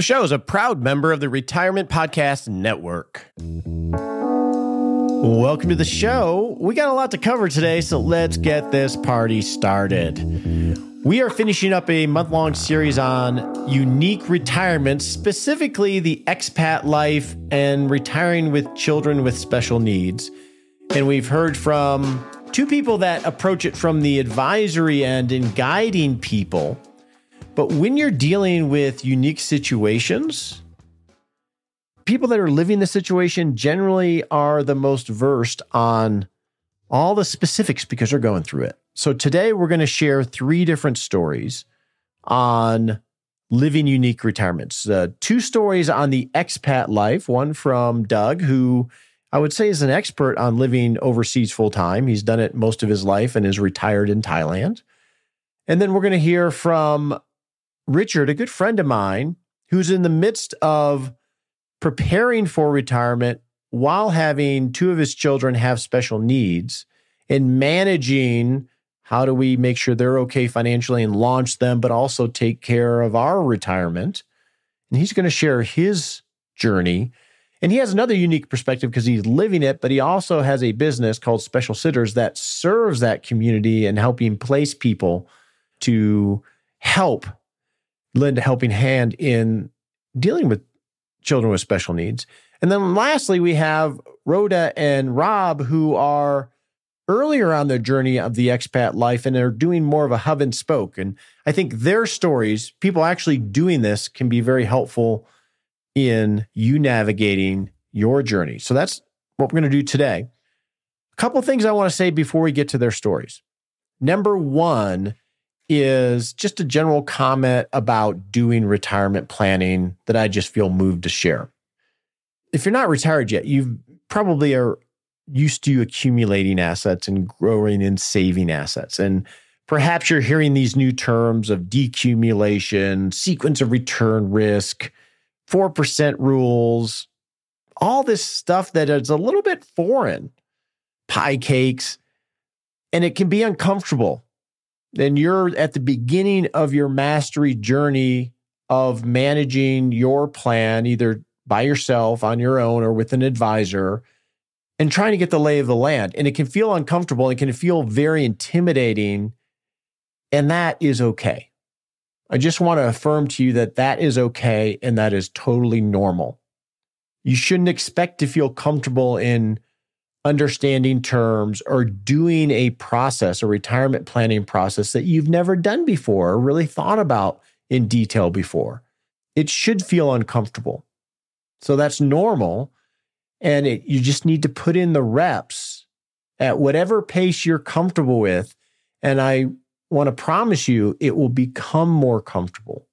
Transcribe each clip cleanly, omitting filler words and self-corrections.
The show is a proud member of the Retirement Podcast Network. Welcome to the show. We got a lot to cover today, so let's get this party started. We are finishing up a month-long series on unique retirement, specifically the expat life and retiring with children with special needs. And we've heard from two people that approach it from the advisory end in guiding people. But when you're dealing with unique situations, people that are living the situation generally are the most versed on all the specifics because they're going through it. So today we're going to share 3 different stories on living unique retirements. 2 stories on the expat life, one from Doug, who I would say is an expert on living overseas full-time. He's done it most of his life and is retired in Thailand. And then we're going to hear from Richard, a good friend of mine, who's in the midst of preparing for retirement while having 2 of his children have special needs and managing how do we make sure they're okay financially and launch them, but also take care of our retirement. And he's going to share his journey. And he has another unique perspective because he's living it, but he also has a business called Special Sitters that serves that community and helping place people to help lend a helping hand in dealing with children with special needs. And then lastly, we have Rhoda and Rob, who are earlier on their journey of the expat life, and they're doing more of a hub and spoke. And I think their stories, people actually doing this, can be very helpful in you navigating your journey. So that's what we're going to do today. A couple of things I want to say before we get to their stories. Number 1 is just a general comment about doing retirement planning that I just feel moved to share. If you're not retired yet, you probably are used to accumulating assets and growing and saving assets. And perhaps you're hearing these new terms of decumulation, sequence of return risk, 4% rules, all this stuff that is a little bit foreign, pie cakes, and it can be uncomfortable. Then you're at the beginning of your mastery journey of managing your plan, either by yourself, on your own, or with an advisor, and trying to get the lay of the land. And it can feel uncomfortable. It can feel very intimidating, and that is okay. I just want to affirm to you that that is okay, and that is totally normal. You shouldn't expect to feel comfortable in understanding terms or doing a process, a retirement planning process that you've never done before or really thought about in detail before. It should feel uncomfortable. So that's normal. And you just need to put in the reps at whatever pace you're comfortable with. And I want to promise you, it will become more comfortable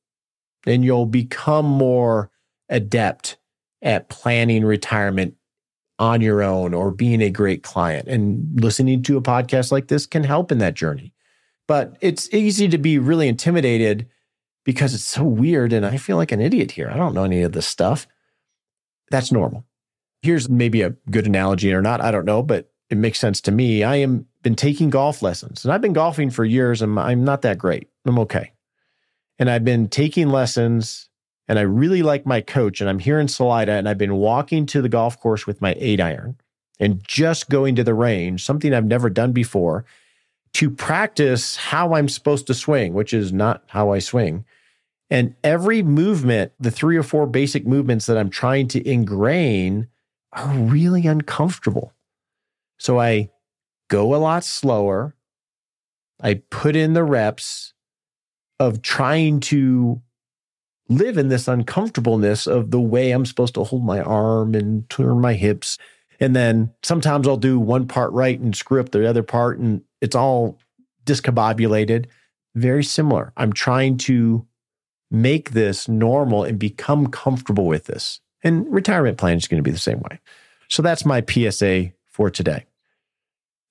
and you'll become more adept at planning retirement on your own or being a great client. And listening to a podcast like this can help in that journey. But it's easy to be really intimidated because it's so weird and I feel like an idiot here. I don't know any of this stuff. That's normal. Here's maybe a good analogy or not, I don't know, but it makes sense to me. I am been taking golf lessons and I've been golfing for years and I'm not that great. I'm okay. And I've been taking lessons and I really like my coach, and I'm here in Salida, and I've been walking to the golf course with my 8-iron and just going to the range, something I've never done before, to practice how I'm supposed to swing, which is not how I swing. And every movement, the 3 or 4 basic movements that I'm trying to ingrain are really uncomfortable. So I go a lot slower. I put in the reps of trying to live in this uncomfortableness of the way I'm supposed to hold my arm and turn my hips. And then sometimes I'll do one part right and screw up the other part, and it's all discombobulated. Very similar. I'm trying to make this normal and become comfortable with this. And retirement plan is going to be the same way. So that's my PSA for today.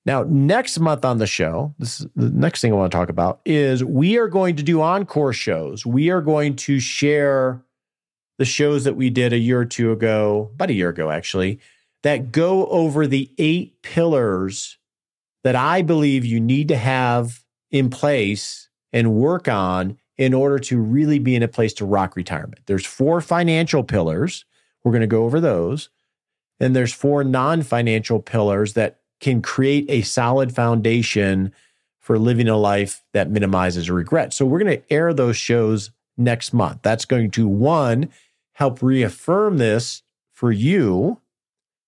Now, next month on the show, this is the next thing I want to talk about, is we are going to do encore shows. We are going to share the shows that we did a year or two ago, about a year ago actually, that go over the 8 pillars that I believe you need to have in place and work on in order to really be in a place to rock retirement. There's 4 financial pillars. We're going to go over those. And there's 4 non-financial pillars that can create a solid foundation for living a life that minimizes regret. So we're going to air those shows next month. That's going to, 1, help reaffirm this for you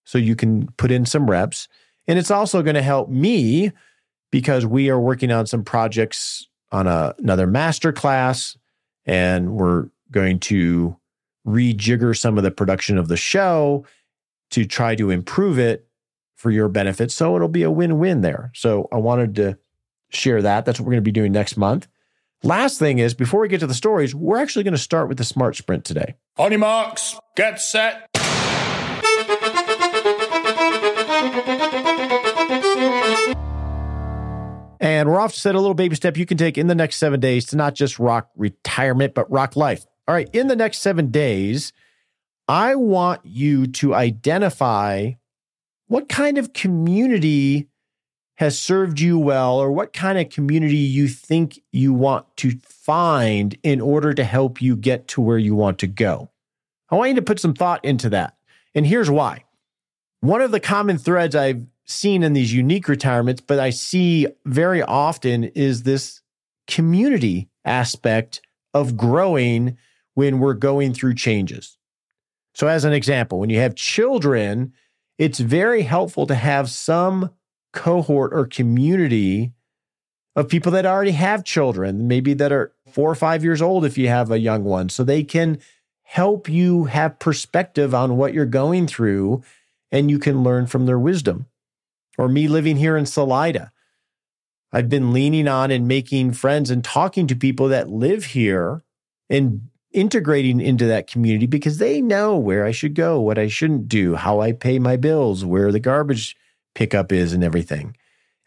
so you can put in some reps. And it's also going to help me because we are working on some projects on another master class, and we're going to rejigger some of the production of the show to try to improve it for your benefit. So it'll be a win-win there. So I wanted to share that. That's what we're going to be doing next month. Last thing is, before we get to the stories, we're actually going to start with the Smart Sprint today. On your marks, get set. And we're off to set a little baby step you can take in the next 7 days to not just rock retirement, but rock life. All right, in the next 7 days, I want you to identify what kind of community has served you well, or what kind of community you think you want to find in order to help you get to where you want to go. I want you to put some thought into that. And here's why. One of the common threads I've seen in these unique retirements, but I see very often, is this community aspect of growing when we're going through changes. So as an example, when you have children, it's very helpful to have some cohort or community of people that already have children, maybe that are 4 or 5 years old if you have a young one, so they can help you have perspective on what you're going through and you can learn from their wisdom. Or me living here in Salida, I've been leaning on and making friends and talking to people that live here and integrating into that community because they know where I should go, what I shouldn't do, how I pay my bills, where the garbage pickup is and everything.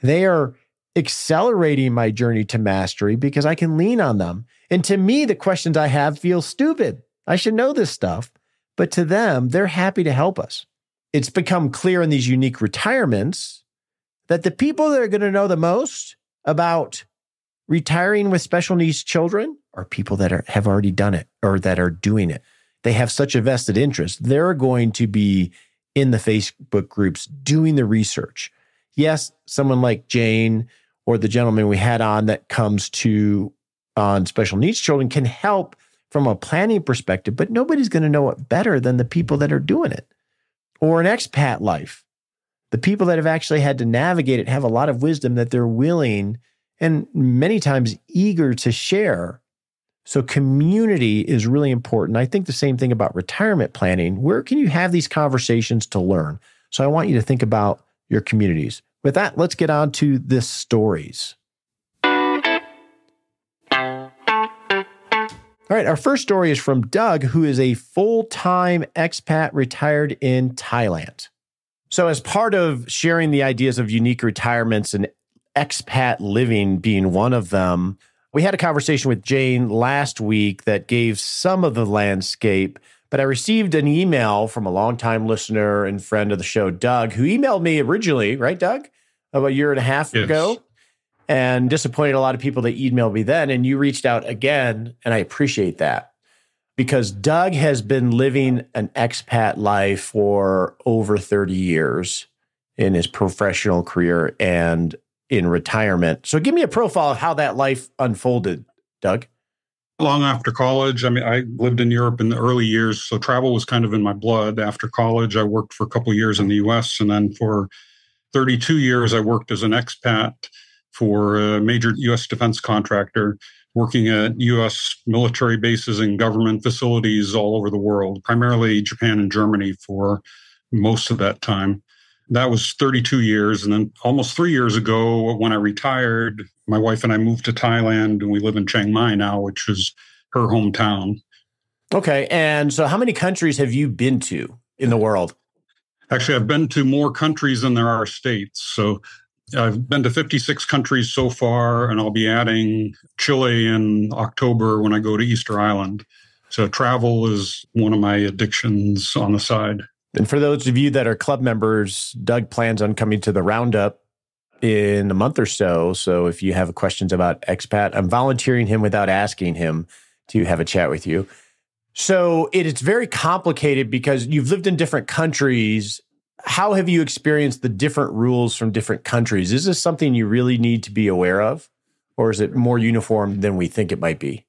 They are accelerating my journey to mastery because I can lean on them. And to me, the questions I have feel stupid. I should know this stuff. But to them, they're happy to help us. It's become clear in these unique retirements that the people that are going to know the most about retiring with special needs children are people that have already done it or that are doing it. They have such a vested interest. They're going to be in the Facebook groups doing the research. Yes, someone like Jane or the gentleman we had on that comes on special needs children can help from a planning perspective, but nobody's going to know it better than the people that are doing it. Or an expat life. The people that have actually had to navigate it have a lot of wisdom that they're willing and many times eager to share. So community is really important. I think the same thing about retirement planning. Where can you have these conversations to learn? So I want you to think about your communities. With that, let's get on to the stories. All right, our first story is from Doug, who is a full-time expat retired in Thailand. So as part of sharing the ideas of unique retirements and expat living being one of them, we had a conversation with Jane last week that gave some of the landscape, but I received an email from a longtime listener and friend of the show, Doug, who emailed me originally, right, Doug? About a year and a half ago. And disappointed a lot of people that emailed me then. And you reached out again, and I appreciate that. Because Doug has been living an expat life for over 30 years in his professional career and in retirement. So give me a profile of how that life unfolded, Doug. Long after college, I lived in Europe in the early years, so travel was kind of in my blood. After college, I worked for a couple of years in the U.S., and then for 32 years, I worked as an expat for a major U.S. defense contractor, working at U.S. military bases and government facilities all over the world, primarily Japan and Germany for most of that time. That was 32 years. And then almost 3 years ago, when I retired, my wife and I moved to Thailand, and we live in Chiang Mai now, which is her hometown. Okay. And so how many countries have you been to in the world? Actually, I've been to more countries than there are states. So I've been to 56 countries so far, and I'll be adding Chile in October when I go to Easter Island. So travel is one of my addictions on the side. And for those of you that are club members, Doug plans on coming to the Roundup in a month or so. So if you have questions about expat, I'm volunteering him without asking him to have a chat with you. So it's very complicated because you've lived in different countries. How have you experienced the different rules from different countries? Is this something you really need to be aware of, or is it more uniform than we think it might be?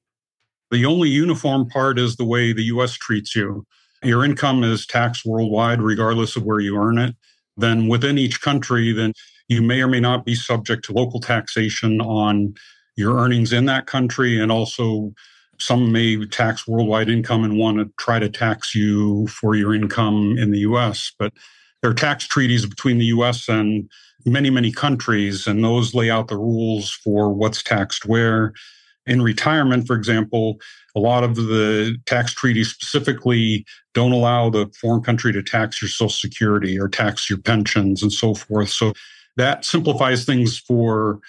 The only uniform part is the way the U.S. treats you. Your income is taxed worldwide, regardless of where you earn it. Then within each country, then you may or may not be subject to local taxation on your earnings in that country. And also some may tax worldwide income and want to try to tax you for your income in the U.S. But there are tax treaties between the U.S. and many, many countries, and those lay out the rules for what's taxed where. In retirement, for example, a lot of the tax treaties specifically don't allow the foreign country to tax your Social Security or tax your pensions and so forth. So that simplifies things for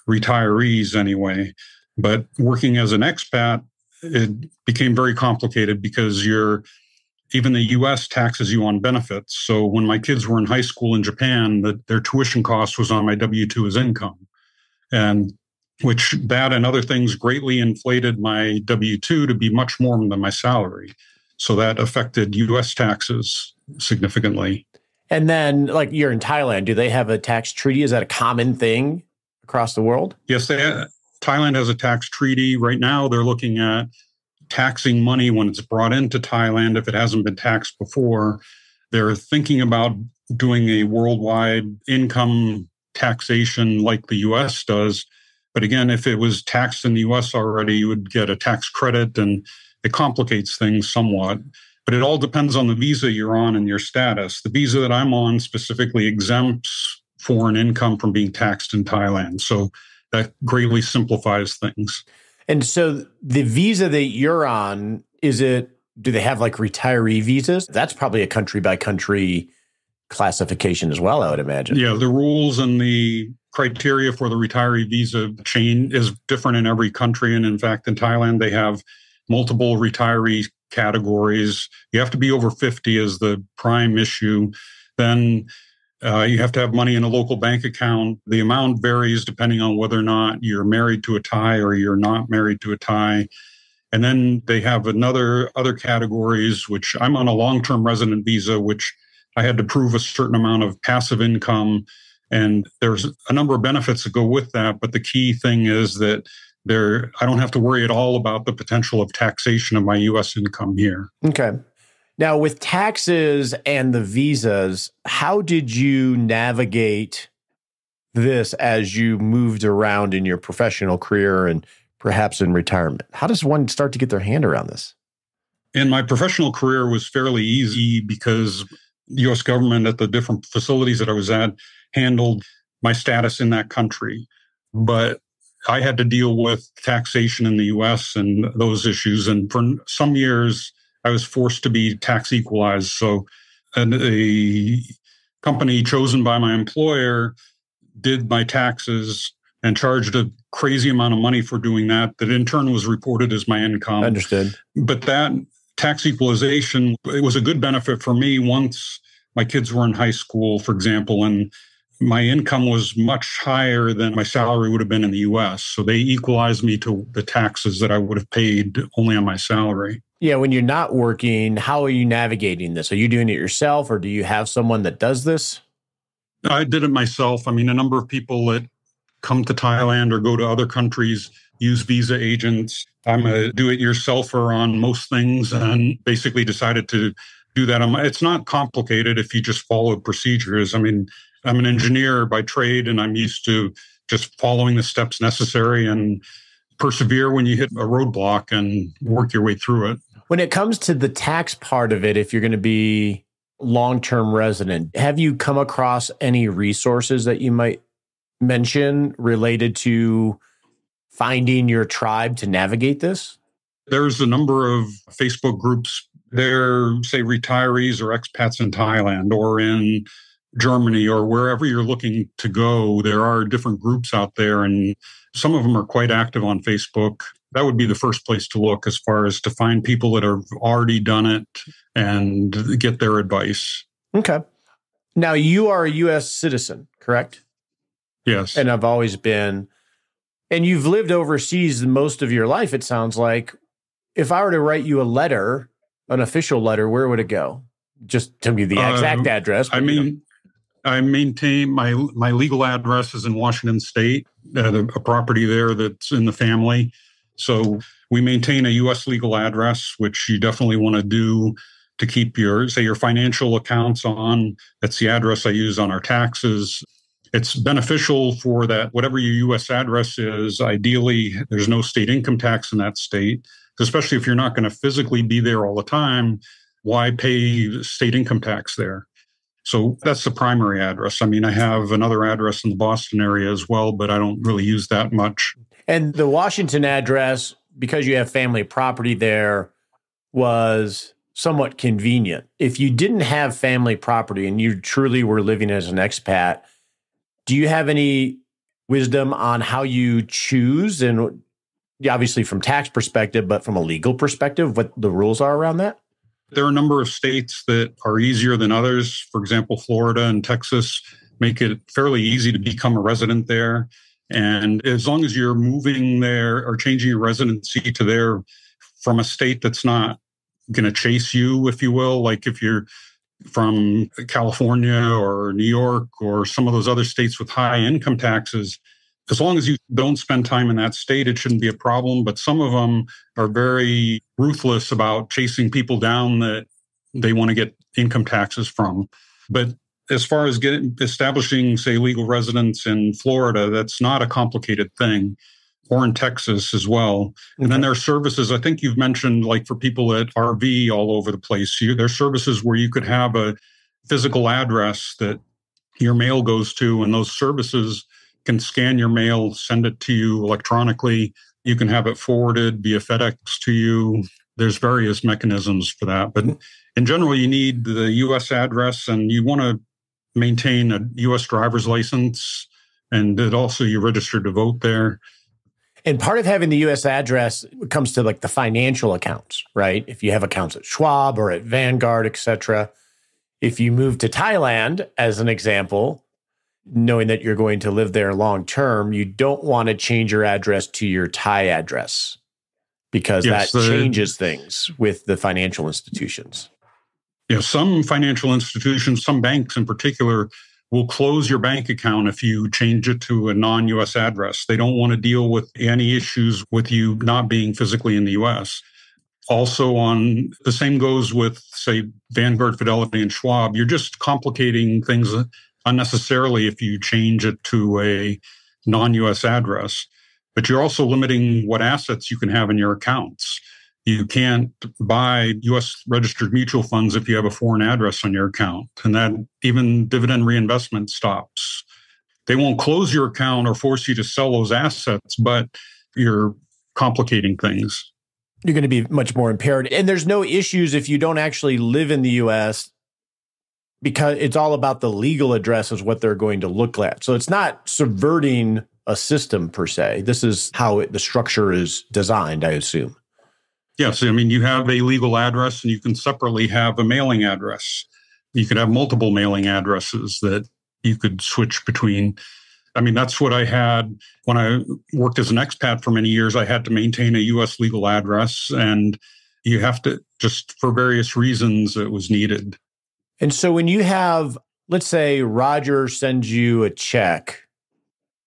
retirees anyway. But working as an expat, it became very complicated because even the U.S. taxes you on benefits. So when my kids were in high school in Japan, their tuition cost was on my W-2 as income. And which that and other things greatly inflated my W-2 to be much more than my salary. So that affected U.S. taxes significantly. And then, like, you're in Thailand, do they have a tax treaty? Is that a common thing across the world? Yes, Thailand has a tax treaty. Right now, they're looking at taxing money when it's brought into Thailand if it hasn't been taxed before. They're thinking about doing a worldwide income taxation like the U.S. does. But again, if it was taxed in the U.S. already, you would get a tax credit, and it complicates things somewhat. But it all depends on the visa you're on and your status. The visa that I'm on specifically exempts foreign income from being taxed in Thailand. So that greatly simplifies things. And so the visa that you're on, do they have like retiree visas? That's probably a country by country classification as well, I would imagine. Yeah, the rules and the criteria for the retiree visa chain is different in every country. And in fact, in Thailand, they have multiple retiree categories. You have to be over 50 as the prime issue. Then you have to have money in a local bank account. The amount varies depending on whether or not you're married to a Thai or you're not married to a Thai. And then they have other categories, which I'm on a long-term resident visa, which I had to prove a certain amount of passive income. And there's a number of benefits that go with that. But the key thing is that I don't have to worry at all about the potential of taxation of my U.S. income here. Okay. Now, with taxes and the visas, how did you navigate this as you moved around in your professional career and perhaps in retirement? How does one start to get their hand around this? In my professional career was fairly easy because the U.S. government at the different facilities that I was at handled my status in that country. But I had to deal with taxation in the U.S. and those issues. And for some years, I was forced to be tax equalized. So a company chosen by my employer did my taxes and charged a crazy amount of money for doing that in turn was reported as my income. Understood. But that tax equalization, it was a good benefit for me once my kids were in high school, for example, and my income was much higher than my salary would have been in the U.S. So they equalized me to the taxes that I would have paid only on my salary. Yeah, when you're not working, how are you navigating this? Are you doing it yourself, or do you have someone that does this? I did it myself. I mean, a number of people that come to Thailand or go to other countries use visa agents. I'm a do-it-yourselfer on most things and basically decided to do that. It's not complicated if you just follow procedures. I mean, I'm an engineer by trade, and I'm used to just following the steps necessary and persevere when you hit a roadblock and work your way through it. When it comes to the tax part of it, if you're going to be long-term resident, have you come across any resources that you might mention related to finding your tribe to navigate this? There's a number of Facebook groups. They're, say, retirees or expats in Thailand or in Germany or wherever you're looking to go. There are different groups out there, and some of them are quite active on Facebook. That would be the first place to look as far as to find people that have already done it and get their advice. Okay. Now, you are a U.S. citizen, correct? Yes. And I've always been, and you've lived overseas most of your life, it sounds like. If I were to write you a letter, an official letter, where would it go? Just tell me the exact address. I mean, I maintain my legal address is in Washington State, a property there that's in the family. So we maintain a U.S. legal address, which you definitely want to do to keep your financial accounts on. That's the address I use on our taxes. It's beneficial for that, whatever your U.S. address is. Ideally, there's no state income tax in that state, especially if you're not going to physically be there all the time. Why pay state income tax there? So that's the primary address. I mean, I have another address in the Boston area as well, but I don't really use that much. And the Washington address, because you have family property there, was somewhat convenient. If you didn't have family property and you truly were living as an expat, do you have any wisdom on how you choose, and obviously from tax perspective, but from a legal perspective, what the rules are around that? There are a number of states that are easier than others. For example, Florida and Texas make it fairly easy to become a resident there. And as long as you're moving there or changing your residency to there from a state that's not going to chase you, if you will, like if you're from California or New York or some of those other states with high income taxes, as long as you don't spend time in that state, it shouldn't be a problem. But some of them are very ruthless about chasing people down that they want to get income taxes from. But as far as establishing, say, legal residence in Florida, that's not a complicated thing, or in Texas as well. Okay. And then there are services, I think you've mentioned, like for people at RV all over the place, there are services where you could have a physical address that your mail goes to, and those services can scan your mail, send it to you electronically. You can have it forwarded via FedEx to you. There's various mechanisms for that. But in general, you need the U.S. address, and you want to maintain a U.S. driver's license, and that also you register to vote there. And part of having the U.S. address comes to like the financial accounts, right? If you have accounts at Schwab or at Vanguard, et cetera. If you move to Thailand, as an example, knowing that you're going to live there long term, you don't want to change your address to your Thai address, because that changes things with the financial institutions. Yeah, some financial institutions, some banks in particular, will close your bank account if you change it to a non-U.S. address. They don't want to deal with any issues with you not being physically in the U.S. Also, the same goes with, say, Vanguard, Fidelity, and Schwab. You're just complicating things unnecessarily if you change it to a non-U.S. address. But you're also limiting what assets you can have in your accounts. You can't buy U.S. registered mutual funds if you have a foreign address on your account, and that even dividend reinvestment stops. They won't close your account or force you to sell those assets, but you're complicating things. You're going to be much more impaired. And there's no issues if you don't actually live in the U.S., because it's all about the legal address is what they're going to look at. So it's not subverting a system per se. This is how the structure is designed, I assume. Yes. I mean, you have a legal address, and you can separately have a mailing address. You could have multiple mailing addresses that you could switch between. I mean, that's what I had when I worked as an expat for many years. I had to maintain a U.S. legal address, and you have to, just for various reasons, it was needed. And so when you have, let's say Roger sends you a check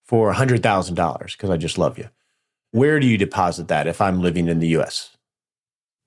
for $100,000, because I just love you, where do you deposit that if I'm living in the U.S.?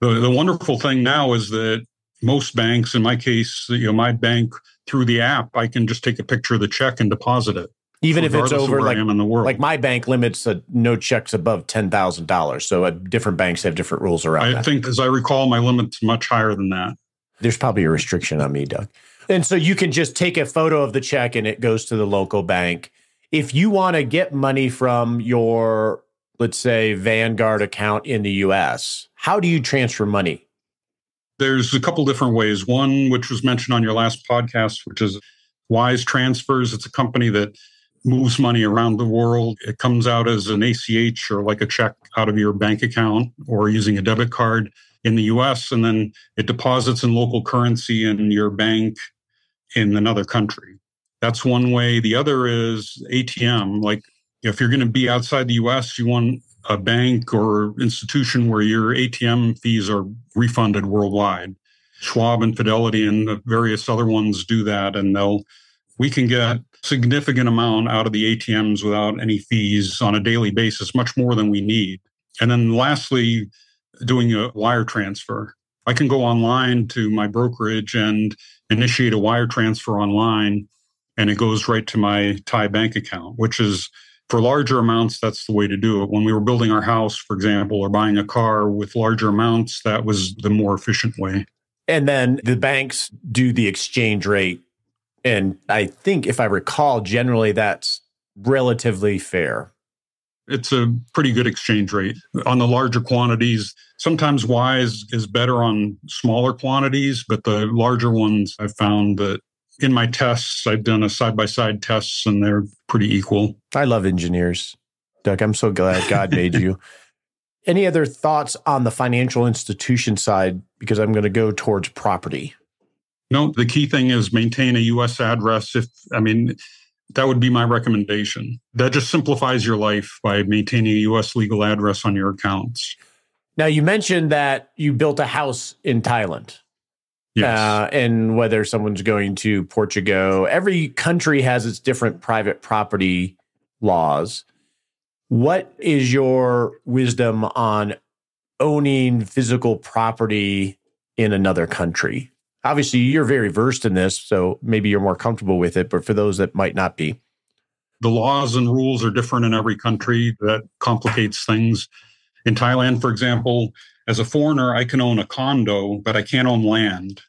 The wonderful thing now is that most banks, in my case, my bank, through the app, I can just take a picture of the check and deposit it. Even if it's over, like, I am in the world. Like my bank limits no checks above $10,000. So different banks have different rules around that. I think, as I recall, my limit's much higher than that. There's probably a restriction on me, Doug. And so you can just take a photo of the check and it goes to the local bank. If you want to get money from your, let's say, Vanguard account in the U.S., how do you transfer money? There's a couple different ways. One, which was mentioned on your last podcast, which is Wise Transfers. It's a company that moves money around the world. It comes out as an ACH or like a check out of your bank account or using a debit card in the U.S., and then it deposits in local currency in your bank in another country. That's one way. The other is ATM. Like if you're going to be outside the US, you want a bank or institution where your ATM fees are refunded worldwide. Schwab and Fidelity and the various other ones do that, and we can get significant amount out of the ATMs without any fees on a daily basis, much more than we need. And then lastly, doing a wire transfer. I can go online to my brokerage and initiate a wire transfer online, and it goes right to my Thai bank account, which is, for larger amounts, that's the way to do it. When we were building our house, for example, or buying a car with larger amounts, that was the more efficient way. And then the banks do the exchange rate. And I think, if I recall, generally that's relatively fair. It's a pretty good exchange rate on the larger quantities. Sometimes Y is better on smaller quantities, but the larger ones, I've found that in my tests, I've done a side-by-side tests, and they're pretty equal. I love engineers. Doug, I'm so glad God made you. Any other thoughts on the financial institution side? Because I'm going to go towards property. No, the key thing is maintain a U.S. address. That would be my recommendation. That just simplifies your life by maintaining a U.S. legal address on your accounts. Now, you mentioned that you built a house in Thailand. Yes. And whether someone's going to Portugal, every country has its different private property laws. What is your wisdom on owning physical property in another country? Obviously, you're very versed in this, so maybe you're more comfortable with it, but for those that might not be. The laws and rules are different in every country. That complicates things. In Thailand, for example, as a foreigner, I can own a condo, but I can't own land.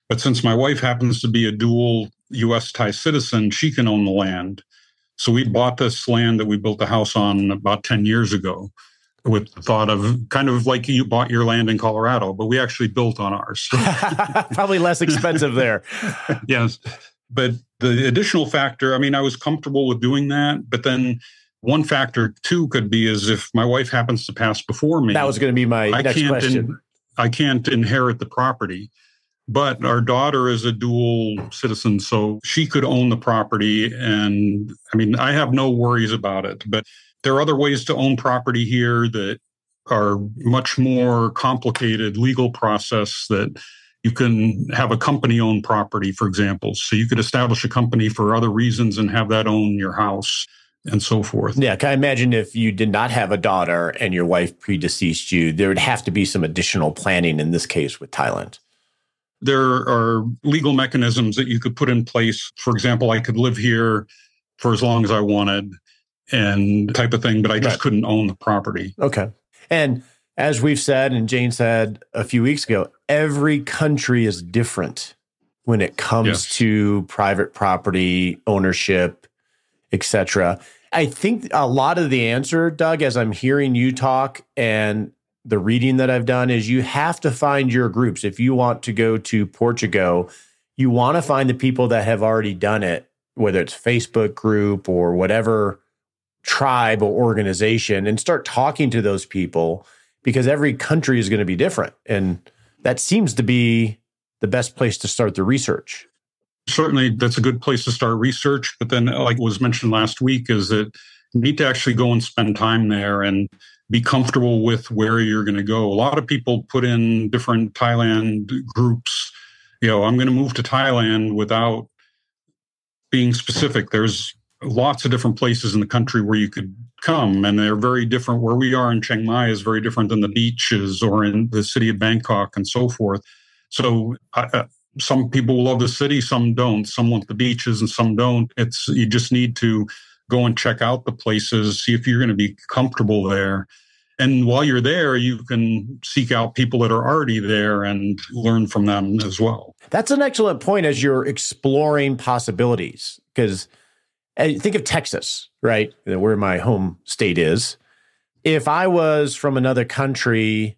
But since my wife happens to be a dual U.S. Thai citizen, she can own the land. So we bought this land that we built a house on about 10 years ago with the thought of kind of like you bought your land in Colorado, but we actually built on ours. Probably less expensive there. Yes. But the additional factor, I was comfortable with doing that, but then one factor too could be is if my wife happens to pass before me. That was going to be my next question. I can't inherit the property, but our daughter is a dual citizen, so she could own the property. And I have no worries about it, but there are other ways to own property here that are much more complicated legal process that you can have a company-owned property, for example. So you could establish a company for other reasons and have that own your house and so forth. Yeah, can I imagine if you did not have a daughter and your wife predeceased you, there would have to be some additional planning in this case with Thailand. There are legal mechanisms that you could put in place. For example, I could live here for as long as I wanted and type of thing, but I just couldn't own the property. Okay. And as we've said, and Jane said a few weeks ago, every country is different when it comes to private property, ownership, etc. I think a lot of the answer, Doug, as I'm hearing you talk and the reading that I've done, is you have to find your groups. If you want to go to Portugal, you want to find the people that have already done it, whether it's Facebook group or whatever tribe or organization, and start talking to those people, because every country is going to be different. And that seems to be the best place to start the research. Certainly, that's a good place to start research. But then, like was mentioned last week, is that you need to actually go and spend time there and be comfortable with where you're going to go. A lot of people put in different Thailand groups. I'm going to move to Thailand without being specific. There's lots of different places in the country where you could come, and they're very different. Where we are in Chiang Mai is very different than the beaches or in the city of Bangkok and so forth. So some people love the city, some don't. Some want the beaches and some don't. You just need to go and check out the places, see if you're going to be comfortable there. And while you're there, you can seek out people that are already there and learn from them as well. That's an excellent point as you're exploring possibilities, because think of Texas, right? Where my home state is. If I was from another country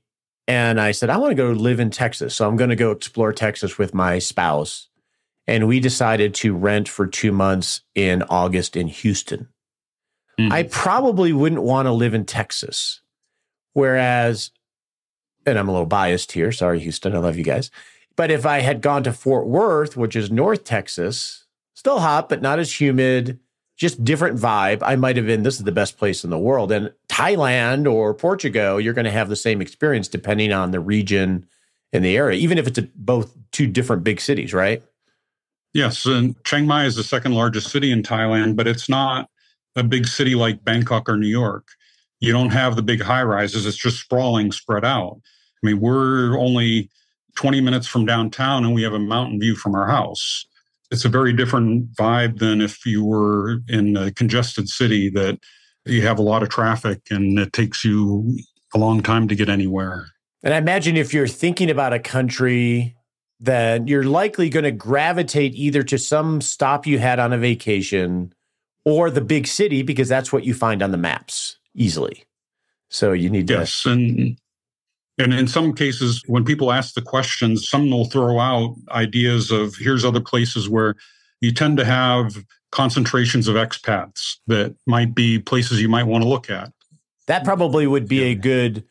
and I said, I want to go live in Texas, so I'm going to go explore Texas with my spouse, and we decided to rent for 2 months in August in Houston, I probably wouldn't want to live in Texas. Whereas, and I'm a little biased here, sorry, Houston, I love you guys. But if I had gone to Fort Worth, which is North Texas, Still hot, but not as humid. Just different vibe. I might have been, this is the best place in the world. And Thailand or Portugal, you're going to have the same experience depending on the region and the area, even if it's both two different big cities, right? Yes. And Chiang Mai is the second largest city in Thailand, but it's not a big city like Bangkok or New York. You don't have the big high rises. It's just sprawling, spread out. I mean, we're only 20 minutes from downtown and we have a mountain view from our house. It's a very different vibe than if you were in a congested city that you have a lot of traffic and it takes you a long time to get anywhere. And I imagine if you're thinking about a country, then you're likely going to gravitate either to some stop you had on a vacation or the big city, because that's what you find on the maps easily. So you need to... Yes, and in some cases, when people ask the questions, some will throw out ideas of here's other places where you tend to have concentrations of expats that might be places you might want to look at. That probably would be a good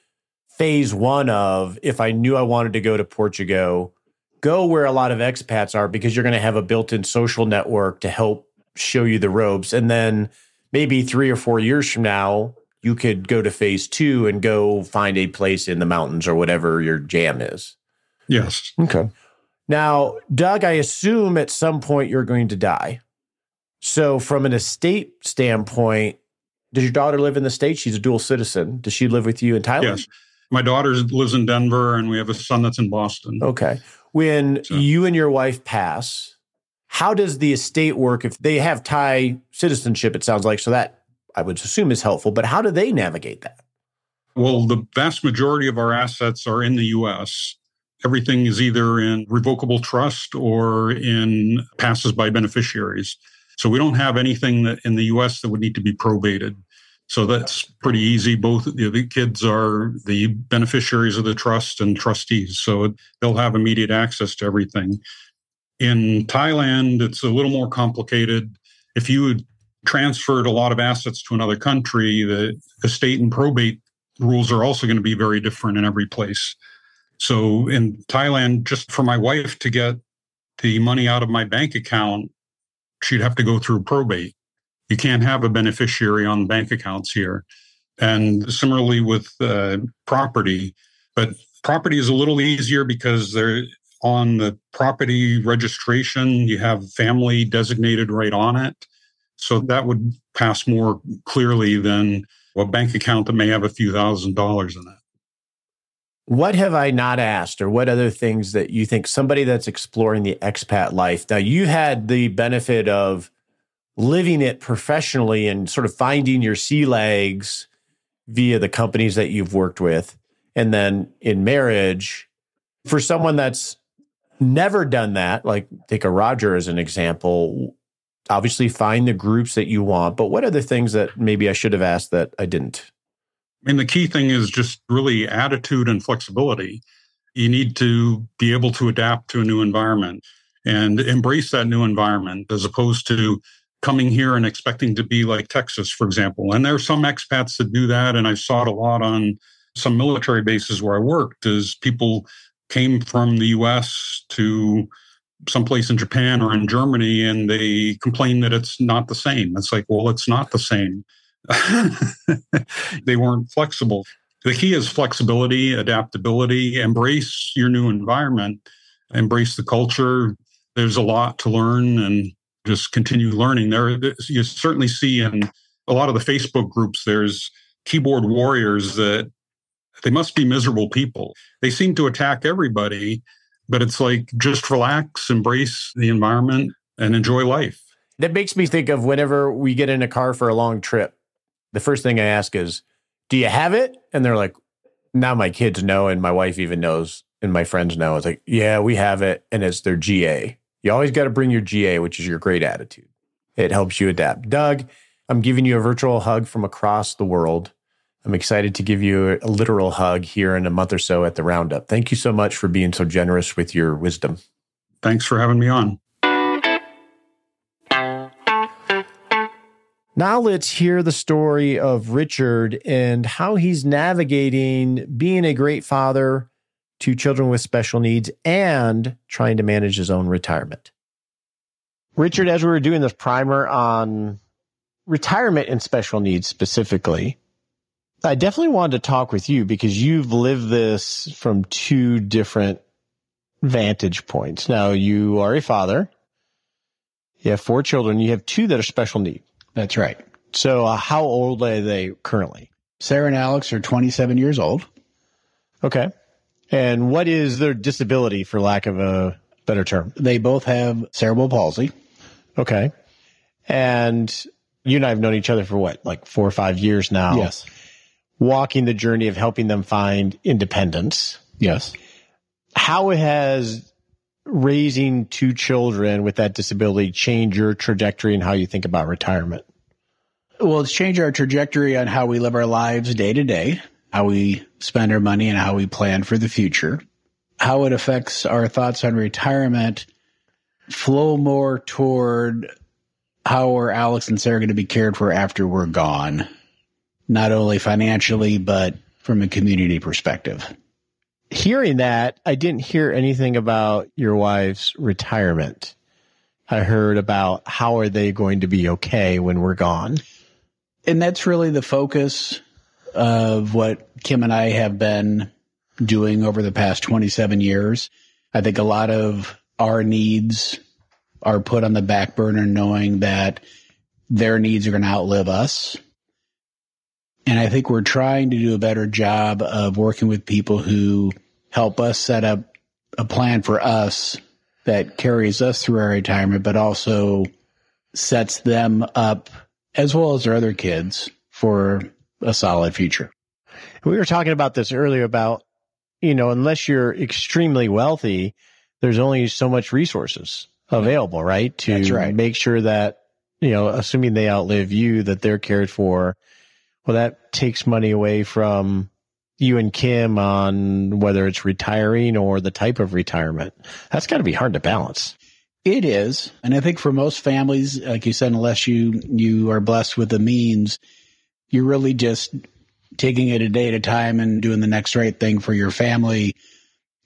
phase one of, if I knew I wanted to go to Portugal, go where a lot of expats are, because you're going to have a built-in social network to help show you the ropes. And then maybe 3 or 4 years from now, you could go to phase 2 and go find a place in the mountains or whatever your jam is. Yes. Okay. Now, Doug, I assume at some point you're going to die. So from an estate standpoint, does your daughter live in the States? She's a dual citizen. Does she live with you in Thailand? Yes. My daughter lives in Denver and we have a son that's in Boston. Okay. When you and your wife pass, how does the estate work? If they have Thai citizenship, it sounds like, so that I would assume is helpful, but how do they navigate that? Well, the vast majority of our assets are in the U.S. Everything is either in revocable trust or in passes by beneficiaries. So we don't have anything that in the U.S. that would need to be probated. So that's pretty easy. Both the kids are the beneficiaries of the trust and trustees, so they'll have immediate access to everything. In Thailand, it's a little more complicated. If you had transferred a lot of assets to another country, the estate and probate rules are also going to be very different in every place. So in Thailand, just for my wife to get the money out of my bank account, she'd have to go through probate. You can't have a beneficiary on bank accounts here. And similarly with property, but property is a little easier because they're on the property registration, you have family designated right on it. So that would pass more clearly than a bank account that may have a few $1,000s in it. What have I not asked, or what other things that you think somebody that's exploring the expat life? Now, you had the benefit of living it professionally and sort of finding your sea legs via the companies that you've worked with. And then in marriage, for someone that's never done that, like take a Roger as an example, obviously find the groups that you want, but what are the things that maybe I should have asked that I didn't? And the key thing is just really attitude and flexibility. You need to be able to adapt to a new environment and embrace that new environment, as opposed to coming here and expecting to be like Texas, for example. And there are some expats that do that. And I saw it a lot on some military bases where I worked, is people came from the US to someplace in Japan or in Germany, and they complain that it's not the same. It's like, well, it's not the same. They weren't flexible. The key is flexibility, adaptability, embrace your new environment, embrace the culture. There's a lot to learn and just continue learning. You certainly see in a lot of the Facebook groups, there's keyboard warriors that they must be miserable people. They seem to attack everybody, but it's like, just relax, embrace the environment, and enjoy life. That makes me think of whenever we get in a car for a long trip, the first thing I ask is, do you have it? And they're like, now my kids know, and my wife even knows, and my friends know. It's like, yeah, we have it, and it's their GA. You always got to bring your GA, which is your great attitude. It helps you adapt. Doug, I'm giving you a virtual hug from across the world. I'm excited to give you a literal hug here in a month or so at the Roundup. Thank you so much for being so generous with your wisdom. Thanks for having me on. Now let's hear the story of Richard and how he's navigating being a great father to children with special needs and trying to manage his own retirement. Richard, as we were doing this primer on retirement and special needs specifically, I definitely wanted to talk with you because you've lived this from two different vantage points. Now, you are a father. You have 4 children. You have 2 that are special need. That's right. So how old are they currently? Sarah and Alex are 27 years old. Okay. And what is their disability, for lack of a better term? They both have cerebral palsy. Okay. And you and I have known each other for what, like 4 or 5 years now? Yes. Walking the journey of helping them find independence. Yes. How has raising 2 children with that disability changed your trajectory and how you think about retirement? Well, it's changed our trajectory on how we live our lives day to day, how we spend our money, and how we plan for the future. How it affects our thoughts on retirement flow more toward how are Alex and Sarah going to be cared for after we're gone, not only financially, but from a community perspective. Hearing that, I didn't hear anything about your wife's retirement. I heard about how are they going to be okay when we're gone. And that's really the focus of what Kim and I have been doing over the past 27 years. I think a lot of our needs are put on the back burner knowing that their needs are going to outlive us. And I think we're trying to do a better job of working with people who help us set up a plan for us that carries us through our retirement, but also sets them up, as well as their other kids, for a solid future. We were talking about this earlier about, unless you're extremely wealthy, there's only so much resources available, right? That's right. Make sure that, assuming they outlive you, that they're cared for. Well, that takes money away from you and Kim on whether it's retiring or the type of retirement. That's got to be hard to balance. It is. And I think for most families, like you said, unless you are blessed with the means, you're really just taking it a day at a time and doing the next right thing for your family.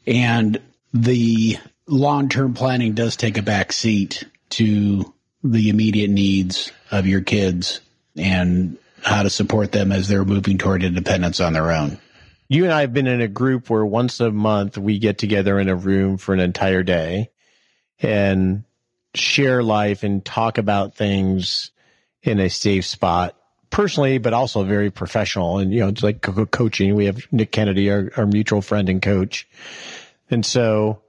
And the long-term planning does take a back seat to the immediate needs of your kids and how to support them as they're moving toward independence on their own. You and I have been in a group where once a month we get together in a room for an entire day and share life and talk about things in a safe spot, personally, but also very professional. And, it's like coaching. We have Nick Kennedy, our mutual friend and coach. And so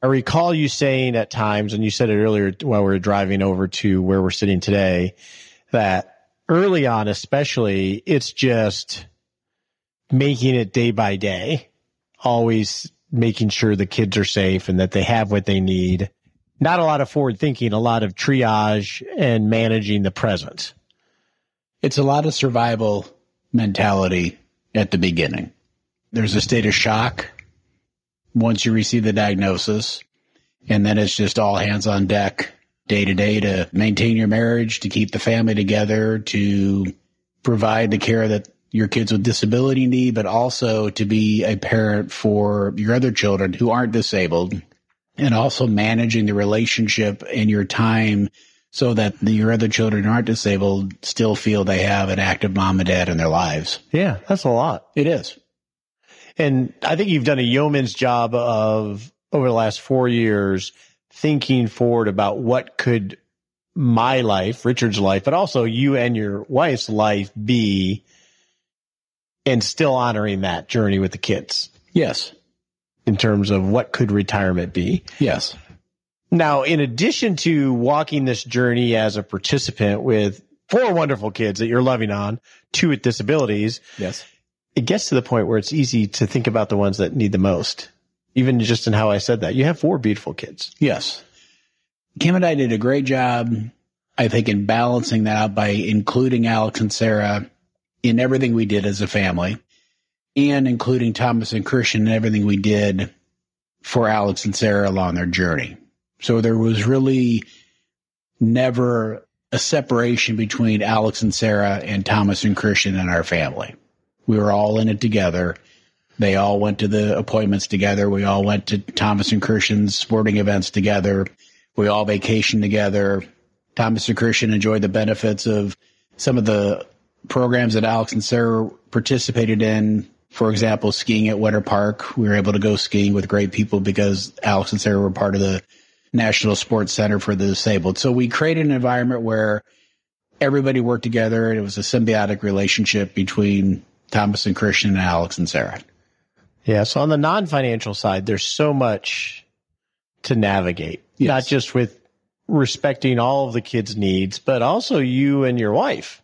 I recall you saying at times, and you said it earlier while we were driving over to where we're sitting today, that early on, especially, it's just making it day by day, always making sure the kids are safe and that they have what they need. Not a lot of forward thinking, a lot of triage and managing the present. It's a lot of survival mentality at the beginning. There's a state of shock once you receive the diagnosis, and then it's just all hands on deck day to day to maintain your marriage, to keep the family together, to provide the care that your kids with disability need, but also to be a parent for your other children who aren't disabled, and also managing the relationship and your time so that your other children who aren't disabled still feel they have an active mom and dad in their lives. Yeah, that's a lot. It is. And I think you've done a yeoman's job of, over the last 4 years, thinking forward about what could my life, Richard's life, but also you and your wife's life be, and still honoring that journey with the kids. Yes. In terms of what could retirement be. Yes. Now, in addition to walking this journey as a participant with 4 wonderful kids that you're loving on, 2 with disabilities. Yes. It gets to the point where it's easy to think about the ones that need the most. Even just in how I said that. You have 4 beautiful kids. Yes. Kim and I did a great job, I think, in balancing that out by including Alex and Sarah in everything we did as a family, and including Thomas and Christian in everything we did for Alex and Sarah along their journey. So there was really never a separation between Alex and Sarah and Thomas and Christian in our family. We were all in it together. They all went to the appointments together. We all went to Thomas and Christian's sporting events together. We all vacationed together. Thomas and Christian enjoyed the benefits of some of the programs that Alex and Sarah participated in. For example, skiing at Winter Park. We were able to go skiing with great people because Alex and Sarah were part of the National Sports Center for the Disabled. So we created an environment where everybody worked together, and it was a symbiotic relationship between Thomas and Christian and Alex and Sarah. Yeah, so on the non-financial side, there's so much to navigate, Yes. not just with respecting all of the kids' needs, but also you and your wife.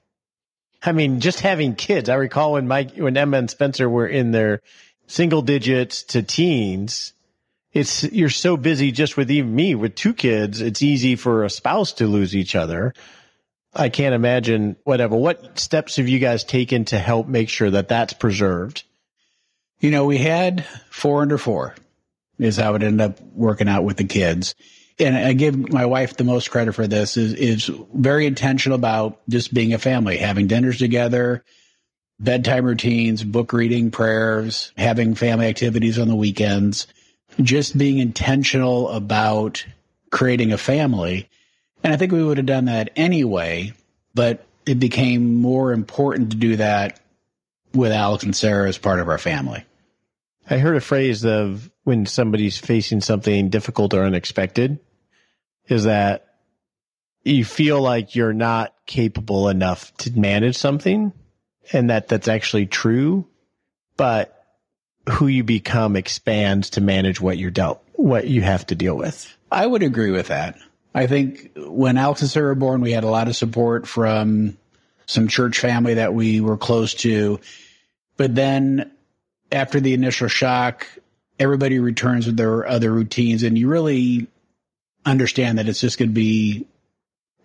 I mean, just having kids. I recall when Emma and Spencer were in their single digits to teens, you're so busy just with even me with 2 kids. It's easy for a spouse to lose each other. I can't imagine whatever. What steps have you guys taken to help make sure that that's preserved? You know, we had 4 under 4 is how it ended up working out with the kids. And I give my wife the most credit for this, is very intentional about just being a family, having dinners together, bedtime routines, book reading, prayers, having family activities on the weekends, just being intentional about creating a family. And I think we would have done that anyway, but it became more important to do that with Alex and Sarah as part of our family. I heard a phrase of when somebody's facing something difficult or unexpected is that you feel like you're not capable enough to manage something, and that's actually true, but who you become expands to manage what you have to deal with. I would agree with that. I think when Alex and Sarah were born, we had a lot of support from some church family that we were close to. But then after the initial shock, everybody returns with their other routines, and you really understand that it's just going to be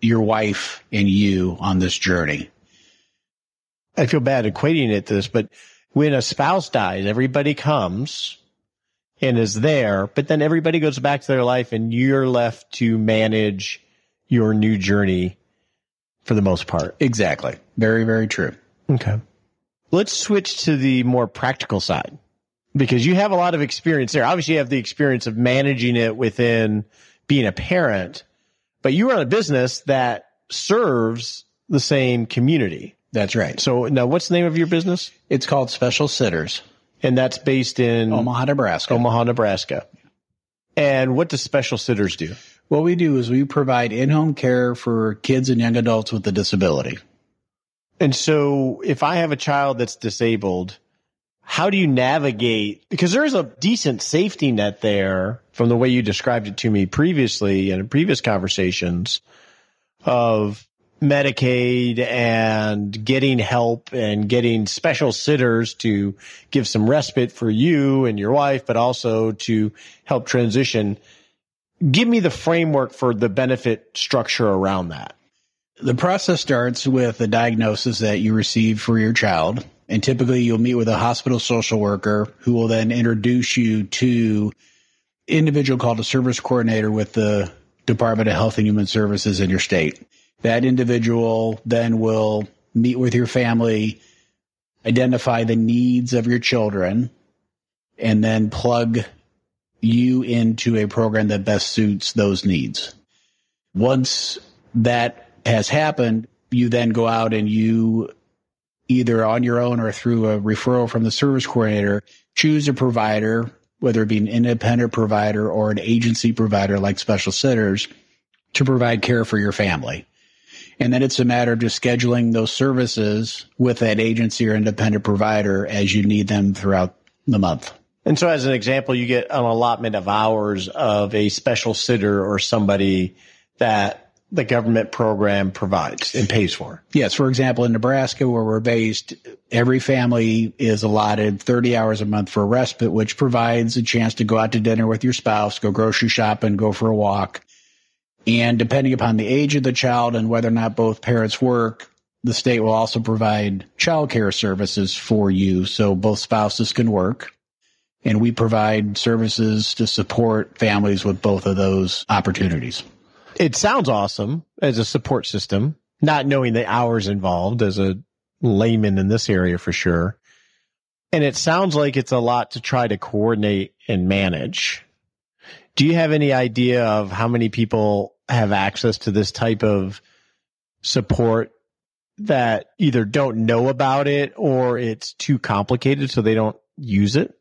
your wife and you on this journey. I feel bad equating it to this, but when a spouse dies, everybody comes and is there, but then everybody goes back to their life and you're left to manage your new journey for the most part. Exactly. Very, very true. Okay. Let's switch to the more practical side, because you have a lot of experience there. Obviously, you have the experience of managing it within being a parent, but you run a business that serves the same community. That's right. So now what's the name of your business? It's called Special Sitters. And that's based in Omaha, Nebraska. Omaha, Nebraska. And what does Special Sitters do? What we do is we provide in-home care for kids and young adults with a disability. And so if I have a child that's disabled, how do you navigate? Because there's a decent safety net there from the way you described it to me previously in previous conversations of Medicaid and getting help and getting special sitters to give some respite for you and your wife, but also to help transition. Give me the framework for the benefit structure around that. The process starts with a diagnosis that you receive for your child. And typically you'll meet with a hospital social worker who will then introduce you to an individual called a service coordinator with the Department of Health and Human Services in your state. That individual then will meet with your family, identify the needs of your children, and then plug you into a program that best suits those needs. Once that has happened, you then go out and you, either on your own or through a referral from the service coordinator, choose a provider, whether it be an independent provider or an agency provider like Special Sitters, to provide care for your family. And then it's a matter of just scheduling those services with that agency or independent provider as you need them throughout the month. And so as an example, you get an allotment of hours of a special sitter or somebody that the government program provides and pays for. Yes. For example, in Nebraska, where we're based, every family is allotted 30 hours a month for respite, which provides a chance to go out to dinner with your spouse, go grocery shopping, go for a walk. And depending upon the age of the child and whether or not both parents work, the state will also provide child care services for you so both spouses can work. And we provide services to support families with both of those opportunities. It sounds awesome as a support system, not knowing the hours involved as a layman in this area for sure. And it sounds like it's a lot to try to coordinate and manage. Do you have any idea of how many people have access to this type of support that either don't know about it or it's too complicated so they don't use it?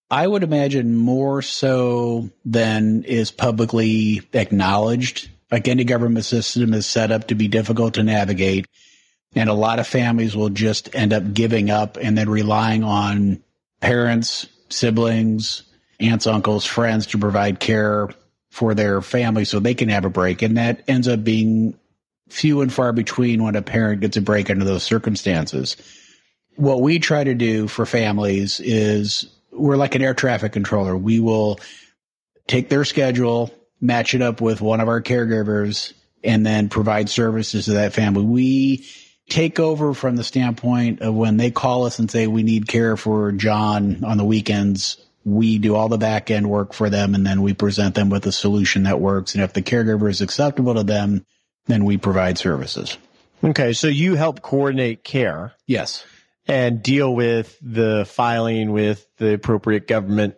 I would imagine more so than is publicly acknowledged. Like any government system is set up to be difficult to navigate. And a lot of families will just end up giving up and then relying on parents, siblings, aunts, uncles, friends to provide care for their family so they can have a break. And that ends up being few and far between when a parent gets a break under those circumstances. What we try to do for families is we're like an air traffic controller. We will take their schedule, match it up with one of our caregivers, and then provide services to that family. We take over from the standpoint of when they call us and say, we need care for John on the weekends. We do all the back end work for them, and then we present them with a solution that works. And if the caregiver is acceptable to them, then we provide services. Okay, so you help coordinate care. Yes. And deal with the filing with the appropriate government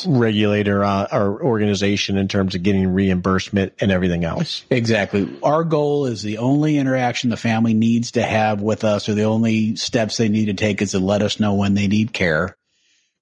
regulator or organization in terms of getting reimbursement and everything else. Exactly. Our goal is the only interaction the family needs to have with us, or the only steps they need to take, is to let us know when they need care.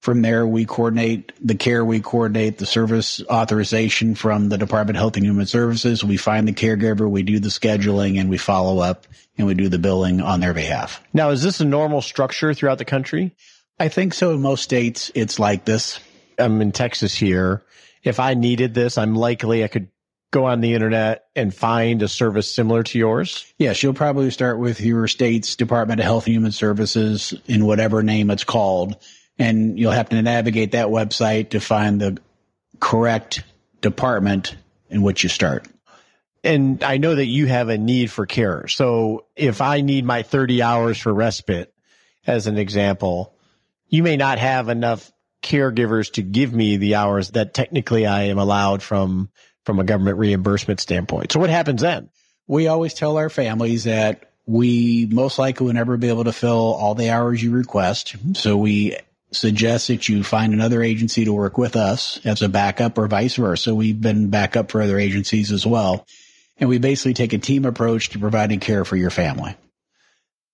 From there, we coordinate the care, we coordinate the service authorization from the Department of Health and Human Services. We find the caregiver, we do the scheduling, and we follow up, and we do the billing on their behalf. Now, is this a normal structure throughout the country? I think so. In most states, it's like this. I'm in Texas here. If I needed this, I'm likely I could go on the internet and find a service similar to yours? Yes, you'll probably start with your state's Department of Health and Human Services in whatever name it's called. And you'll have to navigate that website to find the correct department in which you start. And I know that you have a need for care. So if I need my 30 hours for respite, as an example, you may not have enough caregivers to give me the hours that technically I am allowed from a government reimbursement standpoint. So what happens then? We always tell our families that we most likely will never be able to fill all the hours you request. So we suggest that you find another agency to work with us as a backup, or vice versa. We've been backup for other agencies as well. And we basically take a team approach to providing care for your family.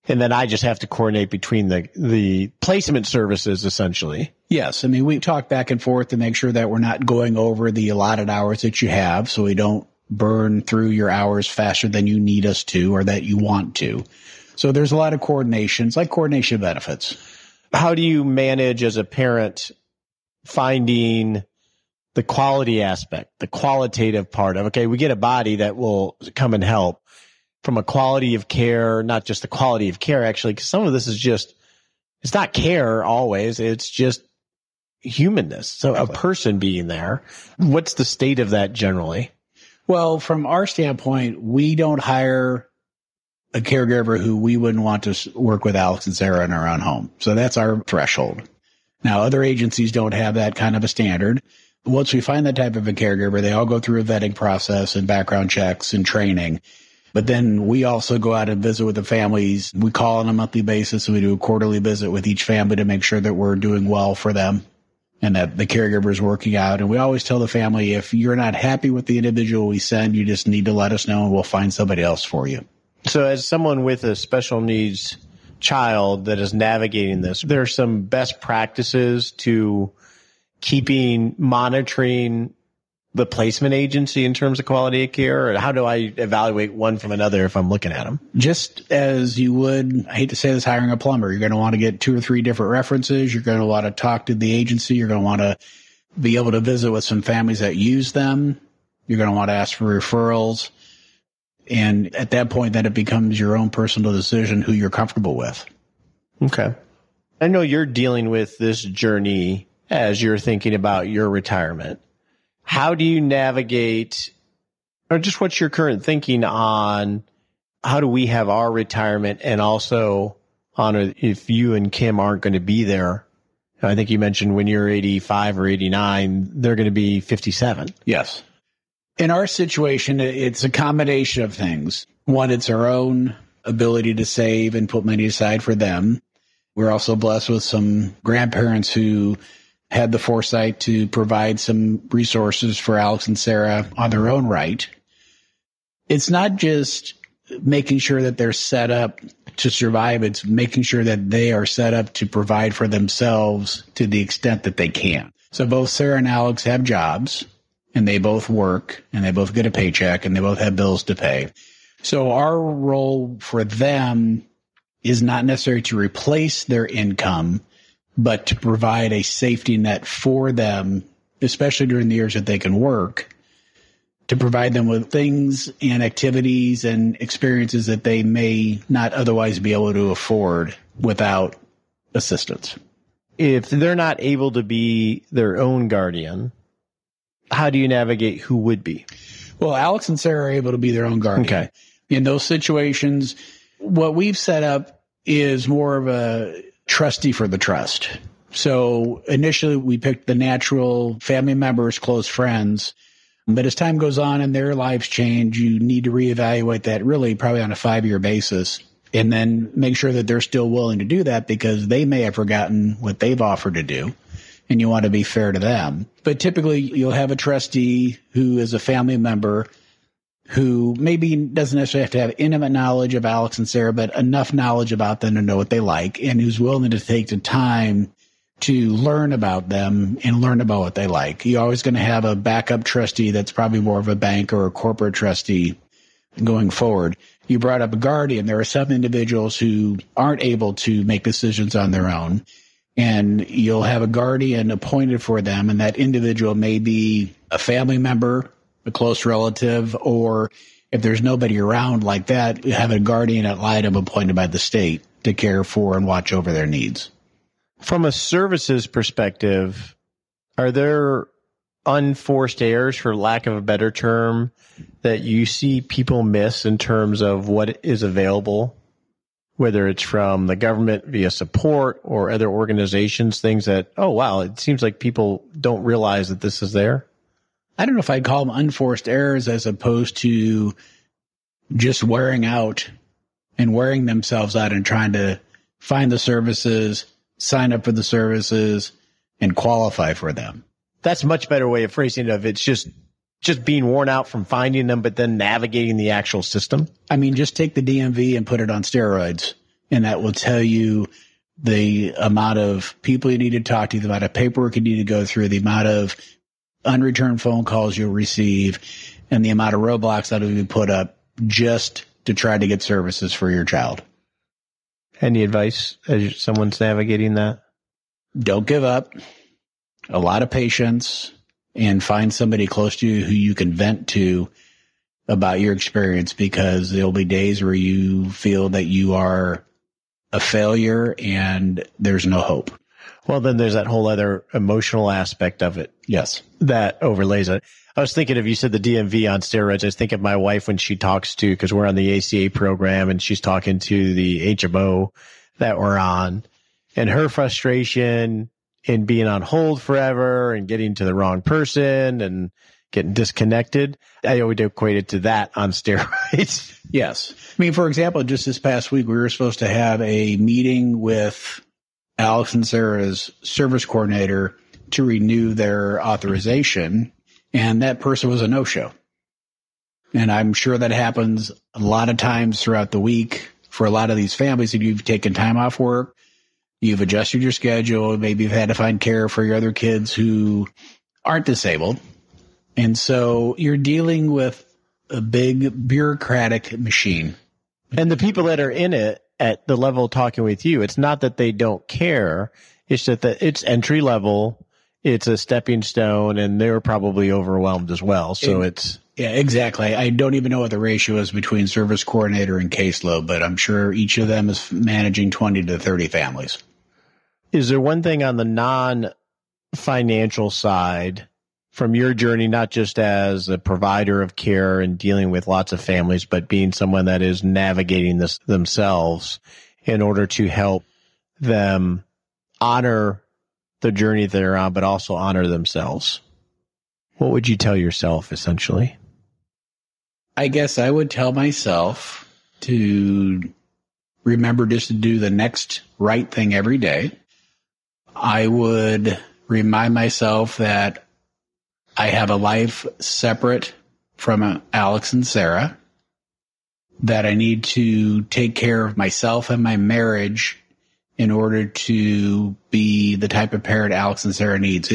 And then I just have to coordinate between the placement services, essentially. Yes. I mean, we talk back and forth to make sure that we're not going over the allotted hours that you have, so we don't burn through your hours faster than you need us to or that you want to. So there's a lot of coordination. It's like coordination benefits. How do you manage as a parent finding the quality aspect, the qualitative part of, okay, we get a body that will come and help, from a quality of care, not just the quality of care, actually, because some of this is just, it's not care always, it's just humanness. So a person being there. What's the state of that generally? Well, from our standpoint, we don't hire a caregiver who we wouldn't want to work with Alex and Sarah in our own home. So that's our threshold. Now, other agencies don't have that kind of a standard. Once we find that type of a caregiver, they all go through a vetting process and background checks and training. But then we also go out and visit with the families. We call on a monthly basis, and we do a quarterly visit with each family to make sure that we're doing well for them and that the caregiver is working out. And we always tell the family, if you're not happy with the individual we send, you just need to let us know and we'll find somebody else for you. So as someone with a special needs child that is navigating this, there are some best practices to monitoring the placement agency in terms of quality of care? Or how do I evaluate one from another if I'm looking at them? Just as you would, I hate to say this, hiring a plumber. You're going to want to get 2 or 3 different references. You're going to want to talk to the agency. You're going to want to be able to visit with some families that use them. You're going to want to ask for referrals. And at that point, then it becomes your own personal decision who you're comfortable with. Okay. I know you're dealing with this journey as you're thinking about your retirement. How do you navigate, or just what's your current thinking on how do we have our retirement, and also on if you and Kim aren't going to be there? I think you mentioned when you're 85 or 89, they're going to be 57. Yes. In our situation, it's a combination of things. One, it's our own ability to save and put money aside for them. We're also blessed with some grandparents who had the foresight to provide some resources for Alex and Sarah on their own right. It's not just making sure that they're set up to survive. It's making sure that they are set up to provide for themselves to the extent that they can. So both Sarah and Alex have jobs, and they both work, and they both get a paycheck, and they both have bills to pay. So our role for them is not necessarily to replace their income, but to provide a safety net for them, especially during the years that they can work, to provide them with things and activities and experiences that they may not otherwise be able to afford without assistance. If they're not able to be their own guardian, how do you navigate who would be? Well, Alex and Sarah are able to be their own guardian. Okay. In those situations, what we've set up is more of a trustee for the trust. So initially we picked the natural family members, close friends. But as time goes on and their lives change, you need to reevaluate that really probably on a 5-year basis, and then make sure that they're still willing to do that because they may have forgotten what they've offered to do, and you want to be fair to them. But typically you'll have a trustee who is a family member who maybe doesn't necessarily have to have intimate knowledge of Alex and Sarah, but enough knowledge about them to know what they like, and who's willing to take the time to learn about them and learn about what they like. You're always going to have a backup trustee that's probably more of a bank or a corporate trustee going forward. You brought up a guardian. There are some individuals who aren't able to make decisions on their own, and you'll have a guardian appointed for them, and that individual may be a family member, a close relative, or if there's nobody around like that, you have a guardian ad litem appointed by the state to care for and watch over their needs. From a services perspective, are there unforced errors, for lack of a better term, that you see people miss in terms of what is available, whether it's from the government via support or other organizations, things that, oh, wow, it seems like people don't realize that this is there? I don't know if I'd call them unforced errors as opposed to just wearing out and wearing themselves out and trying to find the services, sign up for the services, and qualify for them. That's a much better way of phrasing it. It's just being worn out from finding them, but then navigating the actual system. I mean, just take the DMV and put it on steroids, and that will tell you the amount of people you need to talk to, the amount of paperwork you need to go through, the amount of unreturned phone calls you'll receive, and the amount of roadblocks that will be put up just to try to get services for your child. Any advice as someone's navigating that? Don't give up. A lot of patience, and find somebody close to you who you can vent to about your experience, because there'll be days where you feel that you are a failure and there's no hope. Well, then there's that whole other emotional aspect of it. Yes. That overlays it. I was thinking of, you said the DMV on steroids. I was thinking of my wife when she talks to, because we're on the ACA program, and she's talking to the HMO that we're on, and her frustration in being on hold forever and getting to the wrong person and getting disconnected. I would equate it to that on steroids. Yes. I mean, for example, just this past week, we were supposed to have a meeting with Alex and Sarah's service coordinator to renew their authorization, and that person was a no-show. And I'm sure that happens a lot of times throughout the week for a lot of these families. If you've taken time off work, you've adjusted your schedule, maybe you've had to find care for your other kids who aren't disabled. And so you're dealing with a big bureaucratic machine. And the people that are in it at the level talking with you, it's not that they don't care. It's that it's entry level. It's a stepping stone, and they're probably overwhelmed as well. So Yeah, exactly. I don't even know what the ratio is between service coordinator and caseload, but I'm sure each of them is managing 20 to 30 families. Is there one thing on the non-financial side from your journey, not just as a provider of care and dealing with lots of families, but being someone that is navigating this themselves in order to help them honor the journey they're on, but also honor themselves? What would you tell yourself, essentially? I guess I would tell myself to remember just to do the next right thing every day. I would remind myself that I have a life separate from Alex and Sarah, that I need to take care of myself and my marriage in order to be the type of parent Alex and Sarah needs.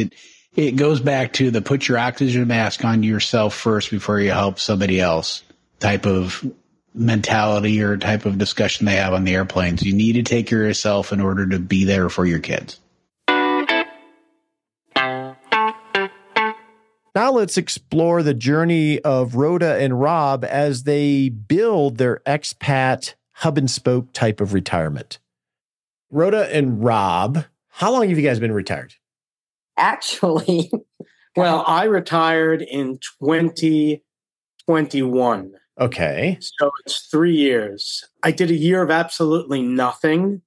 It goes back to the put your oxygen mask on yourself first before you help somebody else type of mentality or type of discussion they have on the airplanes. You need to take care of yourself in order to be there for your kids. Now let's explore the journey of Rhoda and Rob as they build their expat hub and spoke type of retirement. Rhoda and Rob, how long have you guys been retired? Actually, Well, I retired in 2021. Okay. So it's 3 years. I did a year of absolutely nothing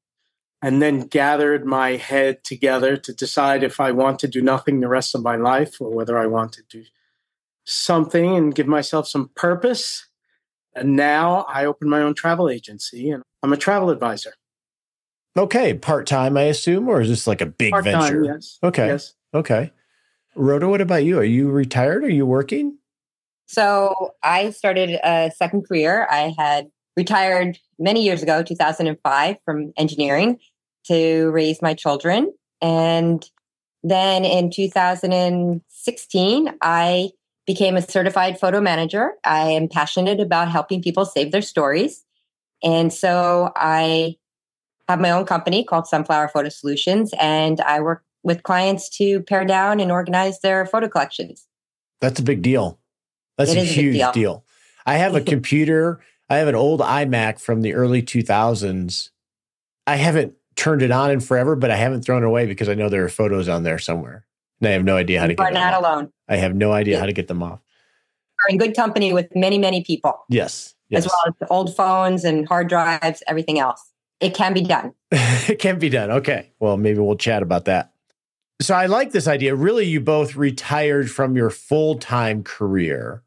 and then gathered my head together to decide if I want to do nothing the rest of my life or whether I want to do something and give myself some purpose. And now I open my own travel agency and I'm a travel advisor. Okay. Part-time, I assume, or is this like a big Part-time, venture? yes. Okay. Yes. Okay. Rhoda, what about you? Are you retired? Are you working? so I started a second career. I had retired many years ago, 2005, from engineering to raise my children. And then in 2016, I became a certified photo manager. I am passionate about helping people save their stories. And so I have my own company called Sunflower Photo Solutions, and I work with clients to pare down and organize their photo collections. That's a big deal. That's It a is a big huge deal. deal. I have a computer. I have an old iMac from the early 2000s. I haven't turned it on in forever, but I haven't thrown it away because I know there are photos on there somewhere. And I have no idea how to You get are them not off. alone. I have no idea how to get them off. You're in good company with many, many people, Yes. Yes. as well as old phones and hard drives, everything else. It can be done. It can be done. Okay. Well, maybe we'll chat about that. So I like this idea. Really, you both retired from your full-time career,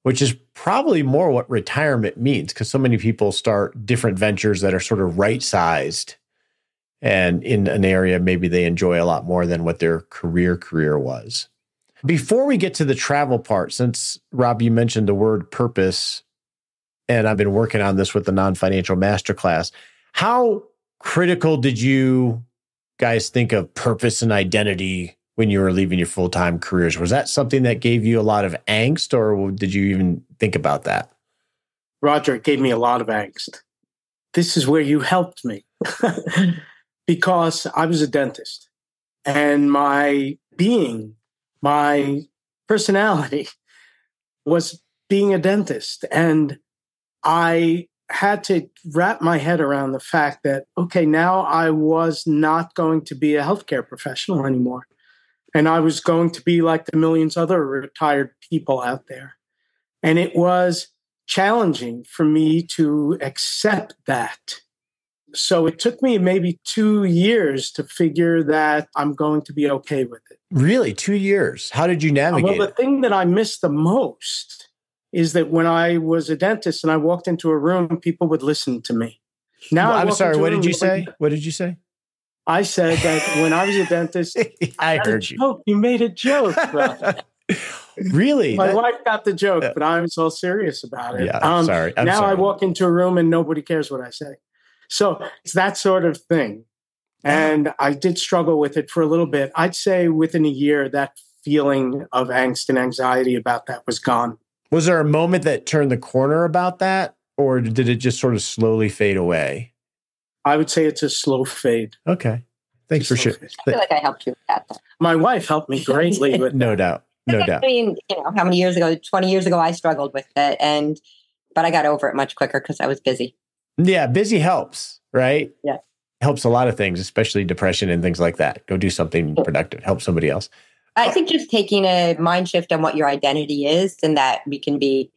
which is probably more what retirement means, because so many people start different ventures that are sort of right-sized and in an area maybe they enjoy a lot more than what their career was. Before we get to the travel part, since Rob, you mentioned the word purpose, and I've been working on this with the non-financial masterclass, how critical did you guys think of purpose and identity when you were leaving your full-time careers? Was that something that gave you a lot of angst, or did you even think about that? Roger, it gave me a lot of angst. This is where you helped me because I was a dentist and my being, my personality was being a dentist. And I had to wrap my head around the fact that, okay, now I was not going to be a healthcare professional anymore. And I was going to be like the millions other retired people out there. And it was challenging for me to accept that. So it took me maybe 2 years to figure that I'm going to be okay with it. Really? 2 years? How did you navigate Well, the it? thing that I missed the most is that when I was a dentist and I walked into a room, people would listen to me. Now Well, I I'm walk sorry, into a what did room, you say? What did you say? I said that when I was a dentist, I a heard you. joke. You made a joke, bro. Really? My That- wife got the joke, but I was all serious about it. Yeah, I'm sorry. I'm now sorry. I walk into a room and nobody cares what I say. So it's that sort of thing. And I did struggle with it for a little bit. I'd say within a year, that feeling of angst and anxiety about that was gone. Was there a moment that turned the corner about that, or did it just sort of slowly fade away? I would say it's a slow fade. Okay. Thanks for sharing. I feel like I helped you with that. Though. My wife helped me greatly with No doubt. No I doubt. mean, how many years ago, 20 years ago, I struggled with it. But I got over it much quicker because I was busy. Yeah, busy helps, right? Yeah. Helps a lot of things, especially depression and things like that. Go do something productive. Help somebody else. I think just taking a mind shift on what your identity is, and that we can be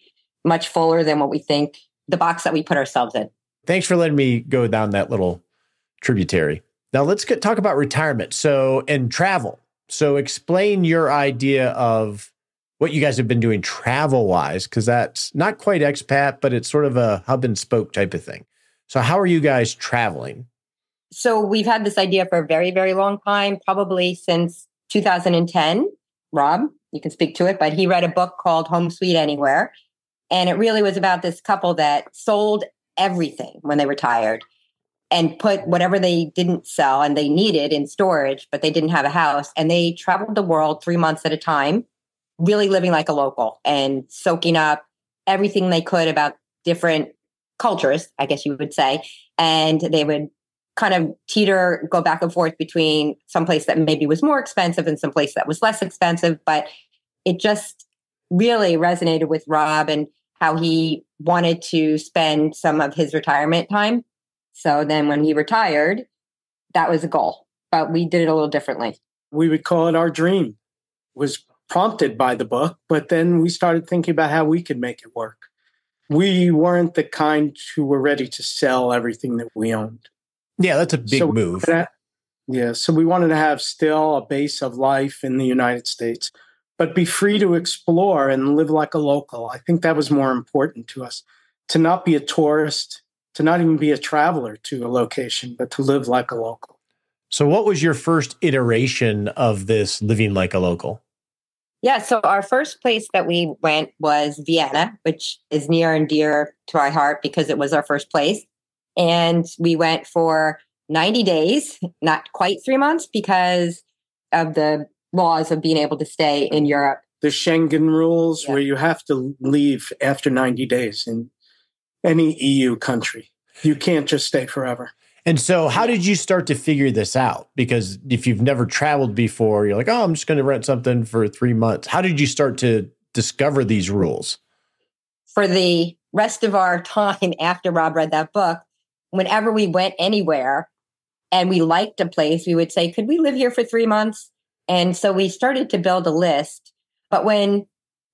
much fuller than what we think, the box that we put ourselves in. Thanks for letting me go down that little tributary. Now let's talk about retirement. And travel. So explain your idea of what you guys have been doing travel-wise, because that's not quite expat, but it's sort of a hub and spoke type of thing. So how are you guys traveling? So we've had this idea for a very, very long time, probably since 2010. Rob, you can speak to it, but he read a book called Home Sweet Anywhere. And it really was about this couple that sold everything when they retired and put whatever they didn't sell and they needed in storage, but they didn't have a house. And they traveled the world 3 months at a time, really living like a local and soaking up everything they could about different cultures, I guess you would say. And they would kind of go back and forth between some place that maybe was more expensive and some place that was less expensive. But it just really resonated with Rob and how he wanted to spend some of his retirement time. So then when he retired, that was a goal, but we did it a little differently. We would call it our dream. It was prompted by the book, but then we started thinking about how we could make it work. We weren't the kind who were ready to sell everything that we owned. Yeah, that's a big move. So we wanted to have still a base of life in the United States, but be free to explore and live like a local. I think that was more important to us, to not be a tourist, to not even be a traveler to a location, but to live like a local. So what was your first iteration of this living like a local? Yeah, so our first place that we went was Vienna, which is near and dear to our heart because it was our first place. And we went for 90 days, not quite 3 months because of the laws of being able to stay in Europe. The Schengen rules where you have to leave after 90 days in any EU country. You can't just stay forever. And so how did you start to figure this out? Because if you've never traveled before, you're like, oh, I'm just going to rent something for 3 months. How did you start to discover these rules? For the rest of our time after Rob read that book, whenever we went anywhere and we liked a place, we would say, could we live here for 3 months? And so we started to build a list. But when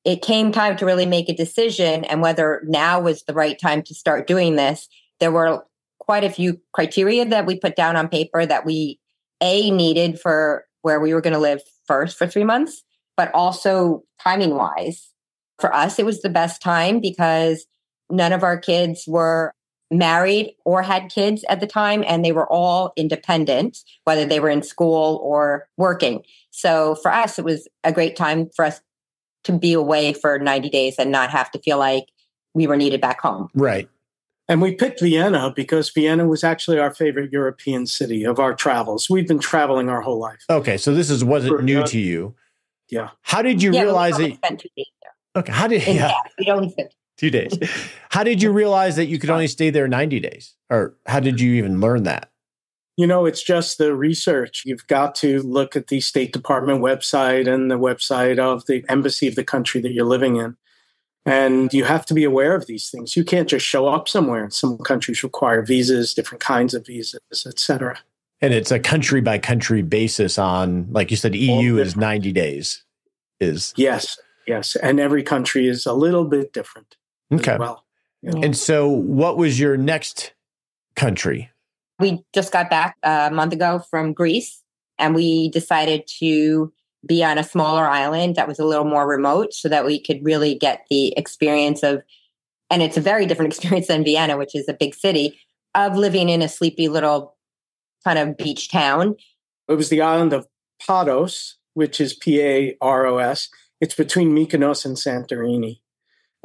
it came time to really make a decision and whether now was the right time to start doing this, there were quite a few criteria that we put down on paper that we needed for where we were going to live first for 3 months, but also timing wise. For us, it was the best time because none of our kids were married or had kids at the time, and they were all independent, whether they were in school or working. So for us, it was a great time for us to be away for 90 days and not have to feel like we were needed back home. Right. And we picked Vienna because Vienna was actually our favorite European city of our travels. We've been traveling our whole life. Okay, so this wasn't new to you. Yeah. How did you realize we spent 2 days there. Okay, how did we only spent 2 days? How did you realize that you could only stay there 90 days? Or how did you even learn that? You know, it's just the research. You've got to look at the State Department website and the website of the embassy of the country that you're living in. And you have to be aware of these things. You can't just show up somewhere. Some countries require visas, different kinds of visas, et cetera. And it's a country by country basis on, like you said, EU is 90 days. Yes. And every country is a little bit different. Okay. Well, And so what was your next country? We just got back a month ago from Greece, and we decided to be on a smaller island that was a little more remote so that we could really get the experience of, and it's a very different experience than Vienna, which is a big city, of living in a sleepy little kind of beach town. It was the island of Paros, which is Paros. It's between Mykonos and Santorini.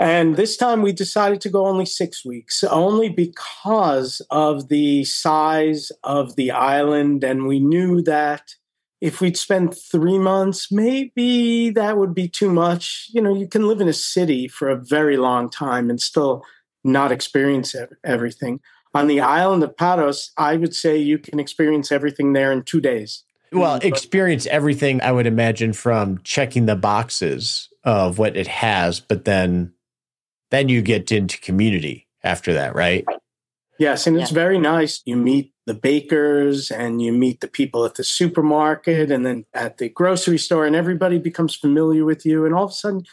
And this time we decided to go only 6 weeks, only because of the size of the island. And we knew that if we'd spend 3 months, maybe that would be too much. You know, you can live in a city for a very long time and still not experience everything. On the island of Paros, I would say you can experience everything there in 2 days. Well, experience everything, I would imagine, from checking the boxes of what it has, but then you get into community after that, right? Yes, and it's very nice. You meet the bakers and you meet the people at the supermarket and then at the grocery store, and everybody becomes familiar with you. And all of a sudden,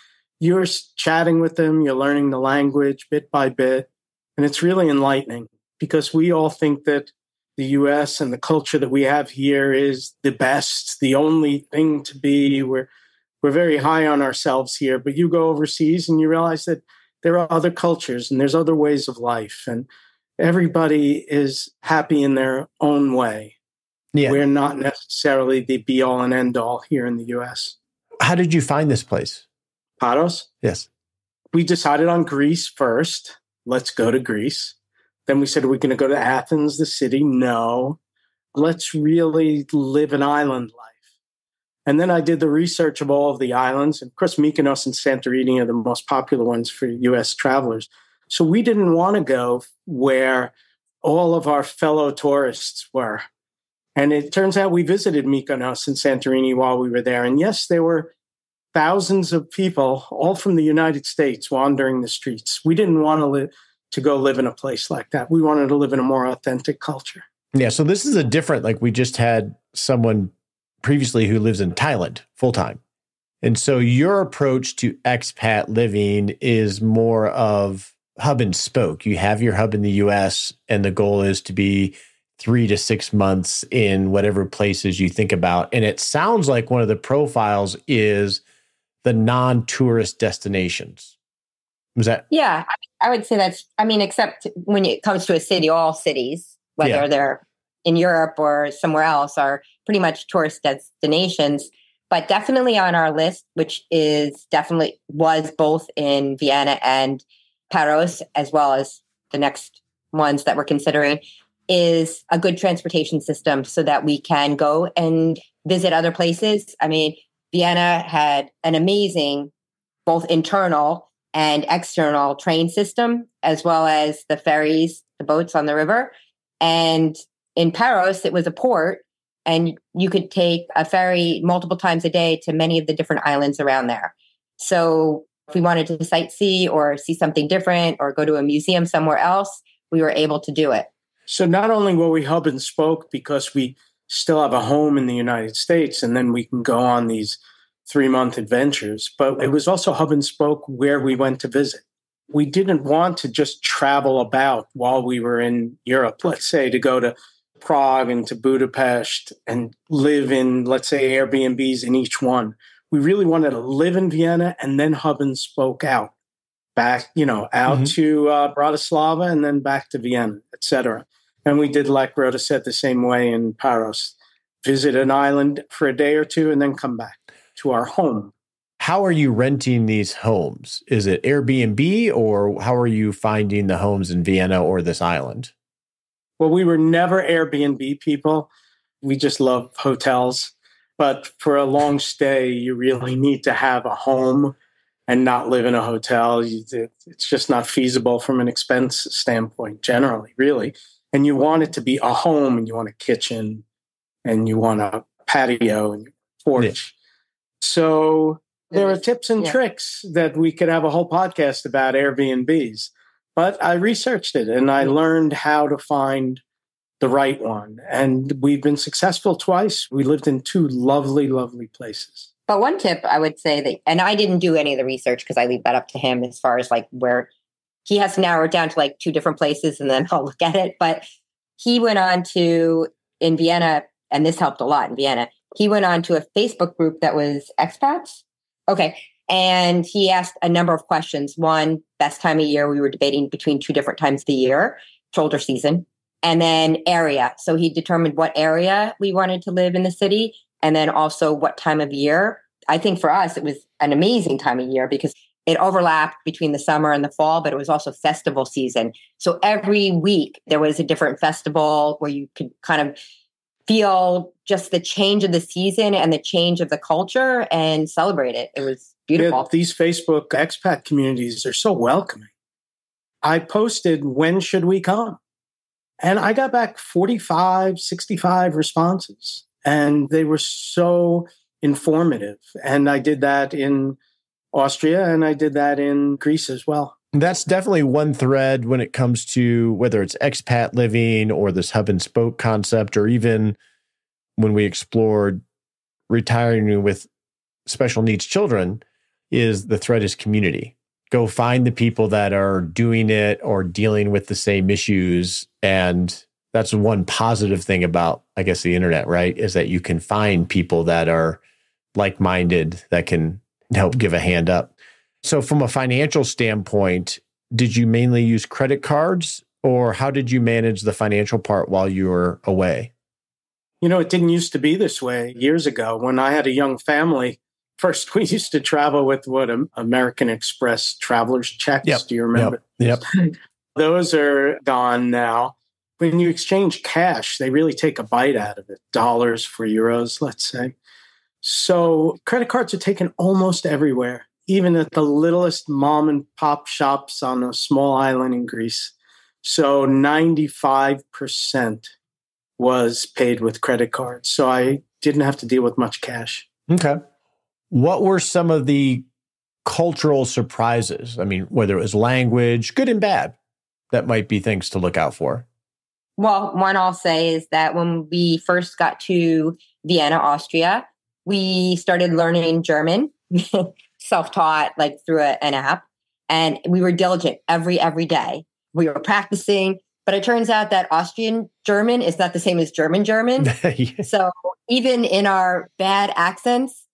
you're chatting with them, you're learning the language bit by bit. And it's really enlightening because we all think that the U.S. and the culture that we have here is the best, the only thing to be. We're very high on ourselves here, but you go overseas and you realize that there are other cultures and there's other ways of life. And everybody is happy in their own way. Yeah. We're not necessarily the be all and end all here in the US. How did you find this place? Paros? Yes. We decided on Greece first. Let's go to Greece. Then we said, are we going to go to Athens, the city? No. Let's really live an island life. And then I did the research of all of the islands. And of course, Mykonos and Santorini are the most popular ones for US travelers. So we didn't want to go where all of our fellow tourists were. And it turns out we visited Mykonos and Santorini while we were there. And yes, there were thousands of people, all from the United States, wandering the streets. We didn't want to go live in a place like that. We wanted to live in a more authentic culture. Yeah. So this is a different, like we just had someone previously who lives in Thailand full-time. And so your approach to expat living is more of hub and spoke. You have your hub in the US and the goal is to be 3 to 6 months in whatever places you think about. And it sounds like one of the profiles is the non-tourist destinations. Was that? Yeah, I would say that's, except when it comes to a city, all cities, whether they're in Europe or somewhere else, are pretty much tourist destinations. But definitely on our list, which was both in Vienna and Paros, as well as the next ones that we're considering, is a good transportation system so that we can go and visit other places. Vienna had an amazing, both internal and external train system, as well as the ferries, the boats on the river. And in Paros, it was a port, and you could take a ferry multiple times a day to many of the different islands around there. So if we wanted to sightsee or see something different or go to a museum somewhere else, we were able to do it. So not only were we hub and spoke because we still have a home in the United States and then we can go on these 3-month adventures, but it was also hub and spoke where we went to visit. We didn't want to just travel about while we were in Europe, let's say, to go to Prague and to Budapest and live in, let's say, Airbnbs in each one. We really wanted to live in Vienna and then hub and spoke out, back, out to Bratislava and then back to Vienna, etc. And we did, like Rhoda said, the same way in Paros. Visit an island for a day or two and then come back to our home. How are you renting these homes? Is it Airbnb, or how are you finding the homes in Vienna or this island? Well, we were never Airbnb people. We just love hotels. But for a long stay, you really need to have a home and not live in a hotel. It's just not feasible from an expense standpoint, generally, really. And you want it to be a home, and you want a kitchen, and you want a patio and porch. Yeah. So there are tips and tricks that we could have a whole podcast about Airbnbs. But I researched it and I learned how to find the right one. And we've been successful twice. We lived in 2 lovely, lovely places. But one tip I would say that, and I didn't do any of the research because I leave that up to him as far as like where he has to narrow it down to like 2 different places and then I'll look at it. But he went on to, in Vienna, and this helped a lot in Vienna, he went on to a Facebook group that was expats. Okay. And he asked a number of questions. One, best time of year. We were debating between 2 different times of the year, shoulder season, and then area. So he determined what area we wanted to live in the city, and then also what time of year. I think for us, it was an amazing time of year because it overlapped between the summer and the fall, but it was also festival season. So every week there was a different festival where you could kind of feel just the change of the season and the change of the culture and celebrate it. It was beautiful. Yeah, these Facebook expat communities are so welcoming. I posted, when should we come? And I got back 45, 65 responses. And they were so informative. And I did that in Austria and I did that in Greece as well. That's definitely one thread when it comes to whether it's expat living or this hub and spoke concept, or even when we explored retiring with special needs children, is the thread is community. Go find the people that are doing it or dealing with the same issues. And that's one positive thing about, I guess, the internet, right? Is that you can find people that are like-minded that can help give a hand up. So from a financial standpoint, did you mainly use credit cards, or how did you manage the financial part while you were away? It didn't used to be this way years ago. When I had a young family, first we used to travel with American Express traveler's checks. Yep. Do you remember? Yep. Those are gone now. When you exchange cash, they really take a bite out of it. Dollars for euros, let's say. So credit cards are taken almost everywhere, even at the littlest mom and pop shops on a small island in Greece. So 95% was paid with credit cards. So I didn't have to deal with much cash. Okay. What were some of the cultural surprises? I mean, whether it was language, good and bad, that might be things to look out for. Well, one I'll say is that when we first got to Vienna, Austria, we started learning German, self-taught, like through an app. And we were diligent every day. We were practicing, but it turns out that Austrian German is not the same as German. Yeah. So even in our bad accents,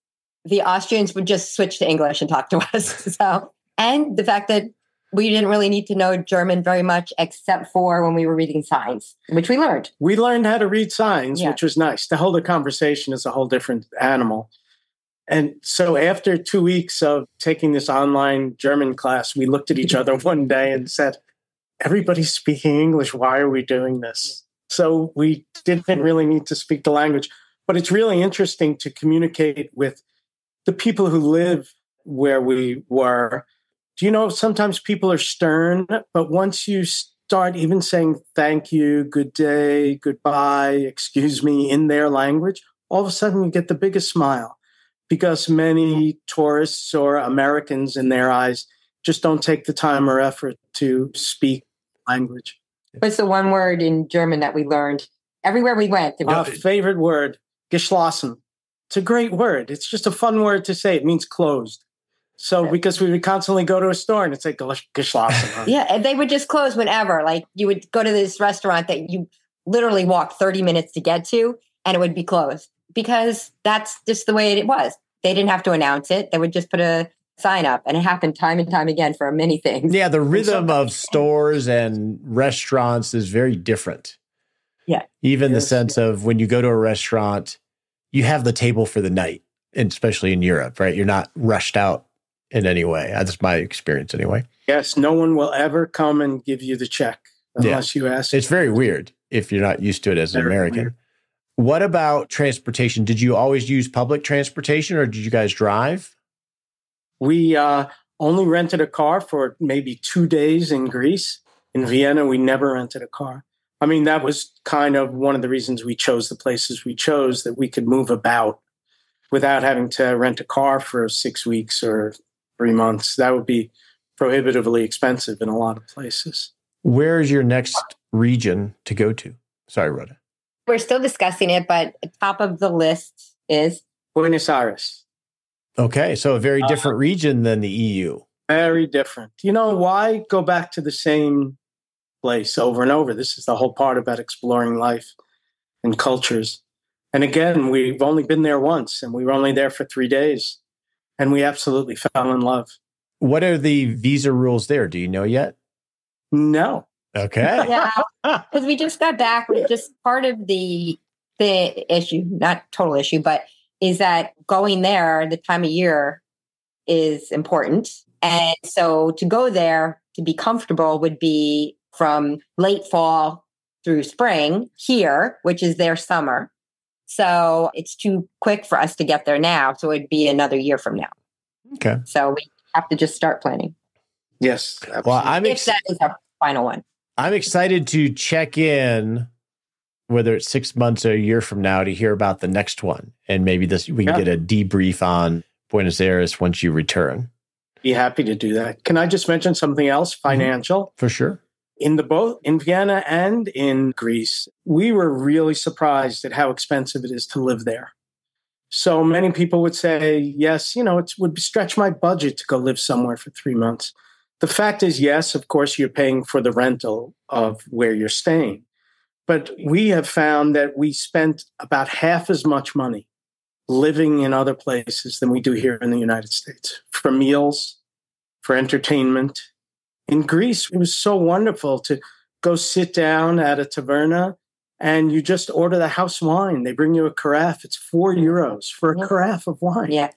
the Austrians would just switch to English and talk to us. And the fact that we didn't really need to know German very much, except for when we were reading signs, which we learned. We learned how to read signs, which was nice. To hold a conversation is a whole different animal. And so after 2 weeks of taking this online German class, we looked at each other one day and said, everybody's speaking English. Why are we doing this? So we didn't really need to speak the language. But it's really interesting to communicate with the people who live where we were. Do you know, sometimes people are stern, but once you start even saying thank you, good day, goodbye, excuse me in their language, all of a sudden you get the biggest smile, because many tourists or Americans in their eyes just don't take the time or effort to speak language. What's the one word in German that we learned everywhere we went? Our favorite word, geschlossen. It's a great word. It's just a fun word to say. It means closed. So because we would constantly go to a store and it's like geschlossen. Yeah, and they would just close whenever. Like you would go to this restaurant that you literally walked 30 minutes to get to, and it would be closed because that's just the way it was. They didn't have to announce it. They would just put a sign up, and it happened time and time again for many things. Yeah, the rhythm of stores and restaurants is very different. Yeah. Even the sense of when you go to a restaurant, you have the table for the night, and especially in Europe, right? You're not rushed out in any way. That's my experience anyway. Yes, no one will ever come and give you the check unless you ask. It's very weird if you're not used to it as an American. Weird. What about transportation? Did you always use public transportation or did you guys drive? We only rented a car for maybe 2 days in Greece. In Vienna, we never rented a car. I mean, that was kind of one of the reasons we chose the places we chose, that we could move about without having to rent a car for 6 weeks or 3 months. That would be prohibitively expensive in a lot of places. Where is your next region to go to? Sorry, Rhoda. We're still discussing it, but top of the list is Buenos Aires. Okay, so a very different region than the EU. Very different. You know, why go back to the same place over and over? This is the whole part about exploring life and cultures. And again, we've only been there once, and we were only there for 3 days. And we absolutely fell in love. What are the visa rules there? Do you know yet? No. Okay. Yeah, because we just got back. Just part of the issue, not total issue, but is that going there, the time of year is important. And so to go there, to be comfortable would be from late fall through spring here, which is their summer. So it's too quick for us to get there now. So it'd be another year from now. Okay. So we have to just start planning. Yes. Absolutely. Well, if that is our final one. I'm excited to check in, whether it's 6 months or a year from now, to hear about the next one. And maybe we can get a debrief on Buenos Aires once you return. Be happy to do that. Can I just mention something else? Financial? Mm-hmm. For sure. In Vienna and in Greece, we were really surprised at how expensive it is to live there. So many people would say, yes, it would stretch my budget to go live somewhere for 3 months. The fact is, yes, of course, you're paying for the rental of where you're staying. But we have found that we spent about half as much money living in other places than we do here in the United States for meals, for entertainment. In Greece, it was so wonderful to go sit down at a taverna and you just order the house wine. They bring you a carafe. It's €4 for a carafe of wine. Yeah.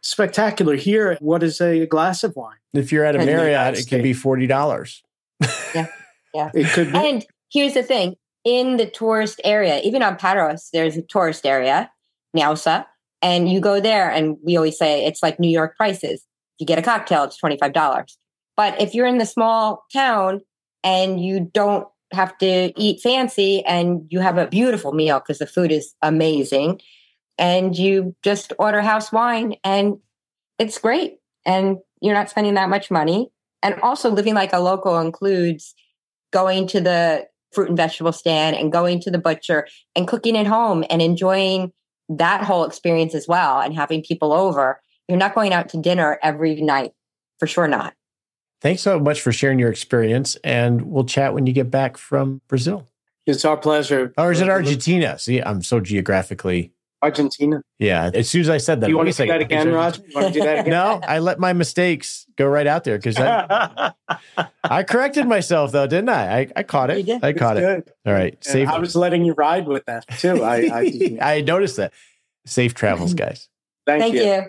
Spectacular. Here, what is a glass of wine? If you're at a Marriott, it can be $40. Yeah. Yeah. It could be. And here's the thing. In the tourist area, even on Paros, there's a tourist area, Nausa, and you go there, and we always say it's like New York prices. If you get a cocktail, it's $25. But if you're in the small town and you don't have to eat fancy and you have a beautiful meal because the food is amazing, and you just order house wine and it's great, and you're not spending that much money. And also living like a local includes going to the fruit and vegetable stand and going to the butcher and cooking at home and enjoying that whole experience as well, and having people over. You're not going out to dinner every night, for sure not. Thanks so much for sharing your experience, and we'll chat when you get back from Brazil. It's our pleasure. Or is it Argentina? See, I'm so geographically. Argentina. Yeah, as soon as I said that. You want to do that again, Roger? You want to do that again? No, I let my mistakes go right out there because I corrected myself, though, didn't I? I caught it. I caught it. Good. All right. Safe. I was letting you ride with that, too. I noticed that. Safe travels, guys. Thank you.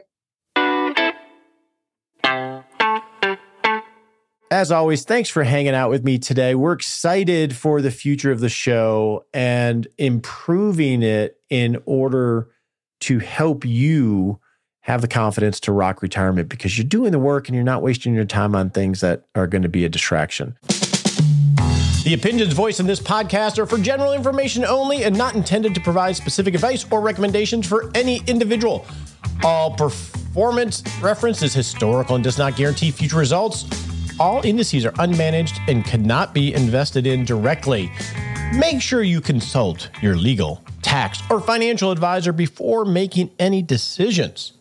As always, thanks for hanging out with me today. We're excited for the future of the show and improving it in order to help you have the confidence to rock retirement, because you're doing the work and you're not wasting your time on things that are going to be a distraction. The opinions voiced in this podcast are for general information only and not intended to provide specific advice or recommendations for any individual. All performance reference is historical and does not guarantee future results. All indices are unmanaged and cannot be invested in directly. Make sure you consult your legal, tax, or financial advisor before making any decisions.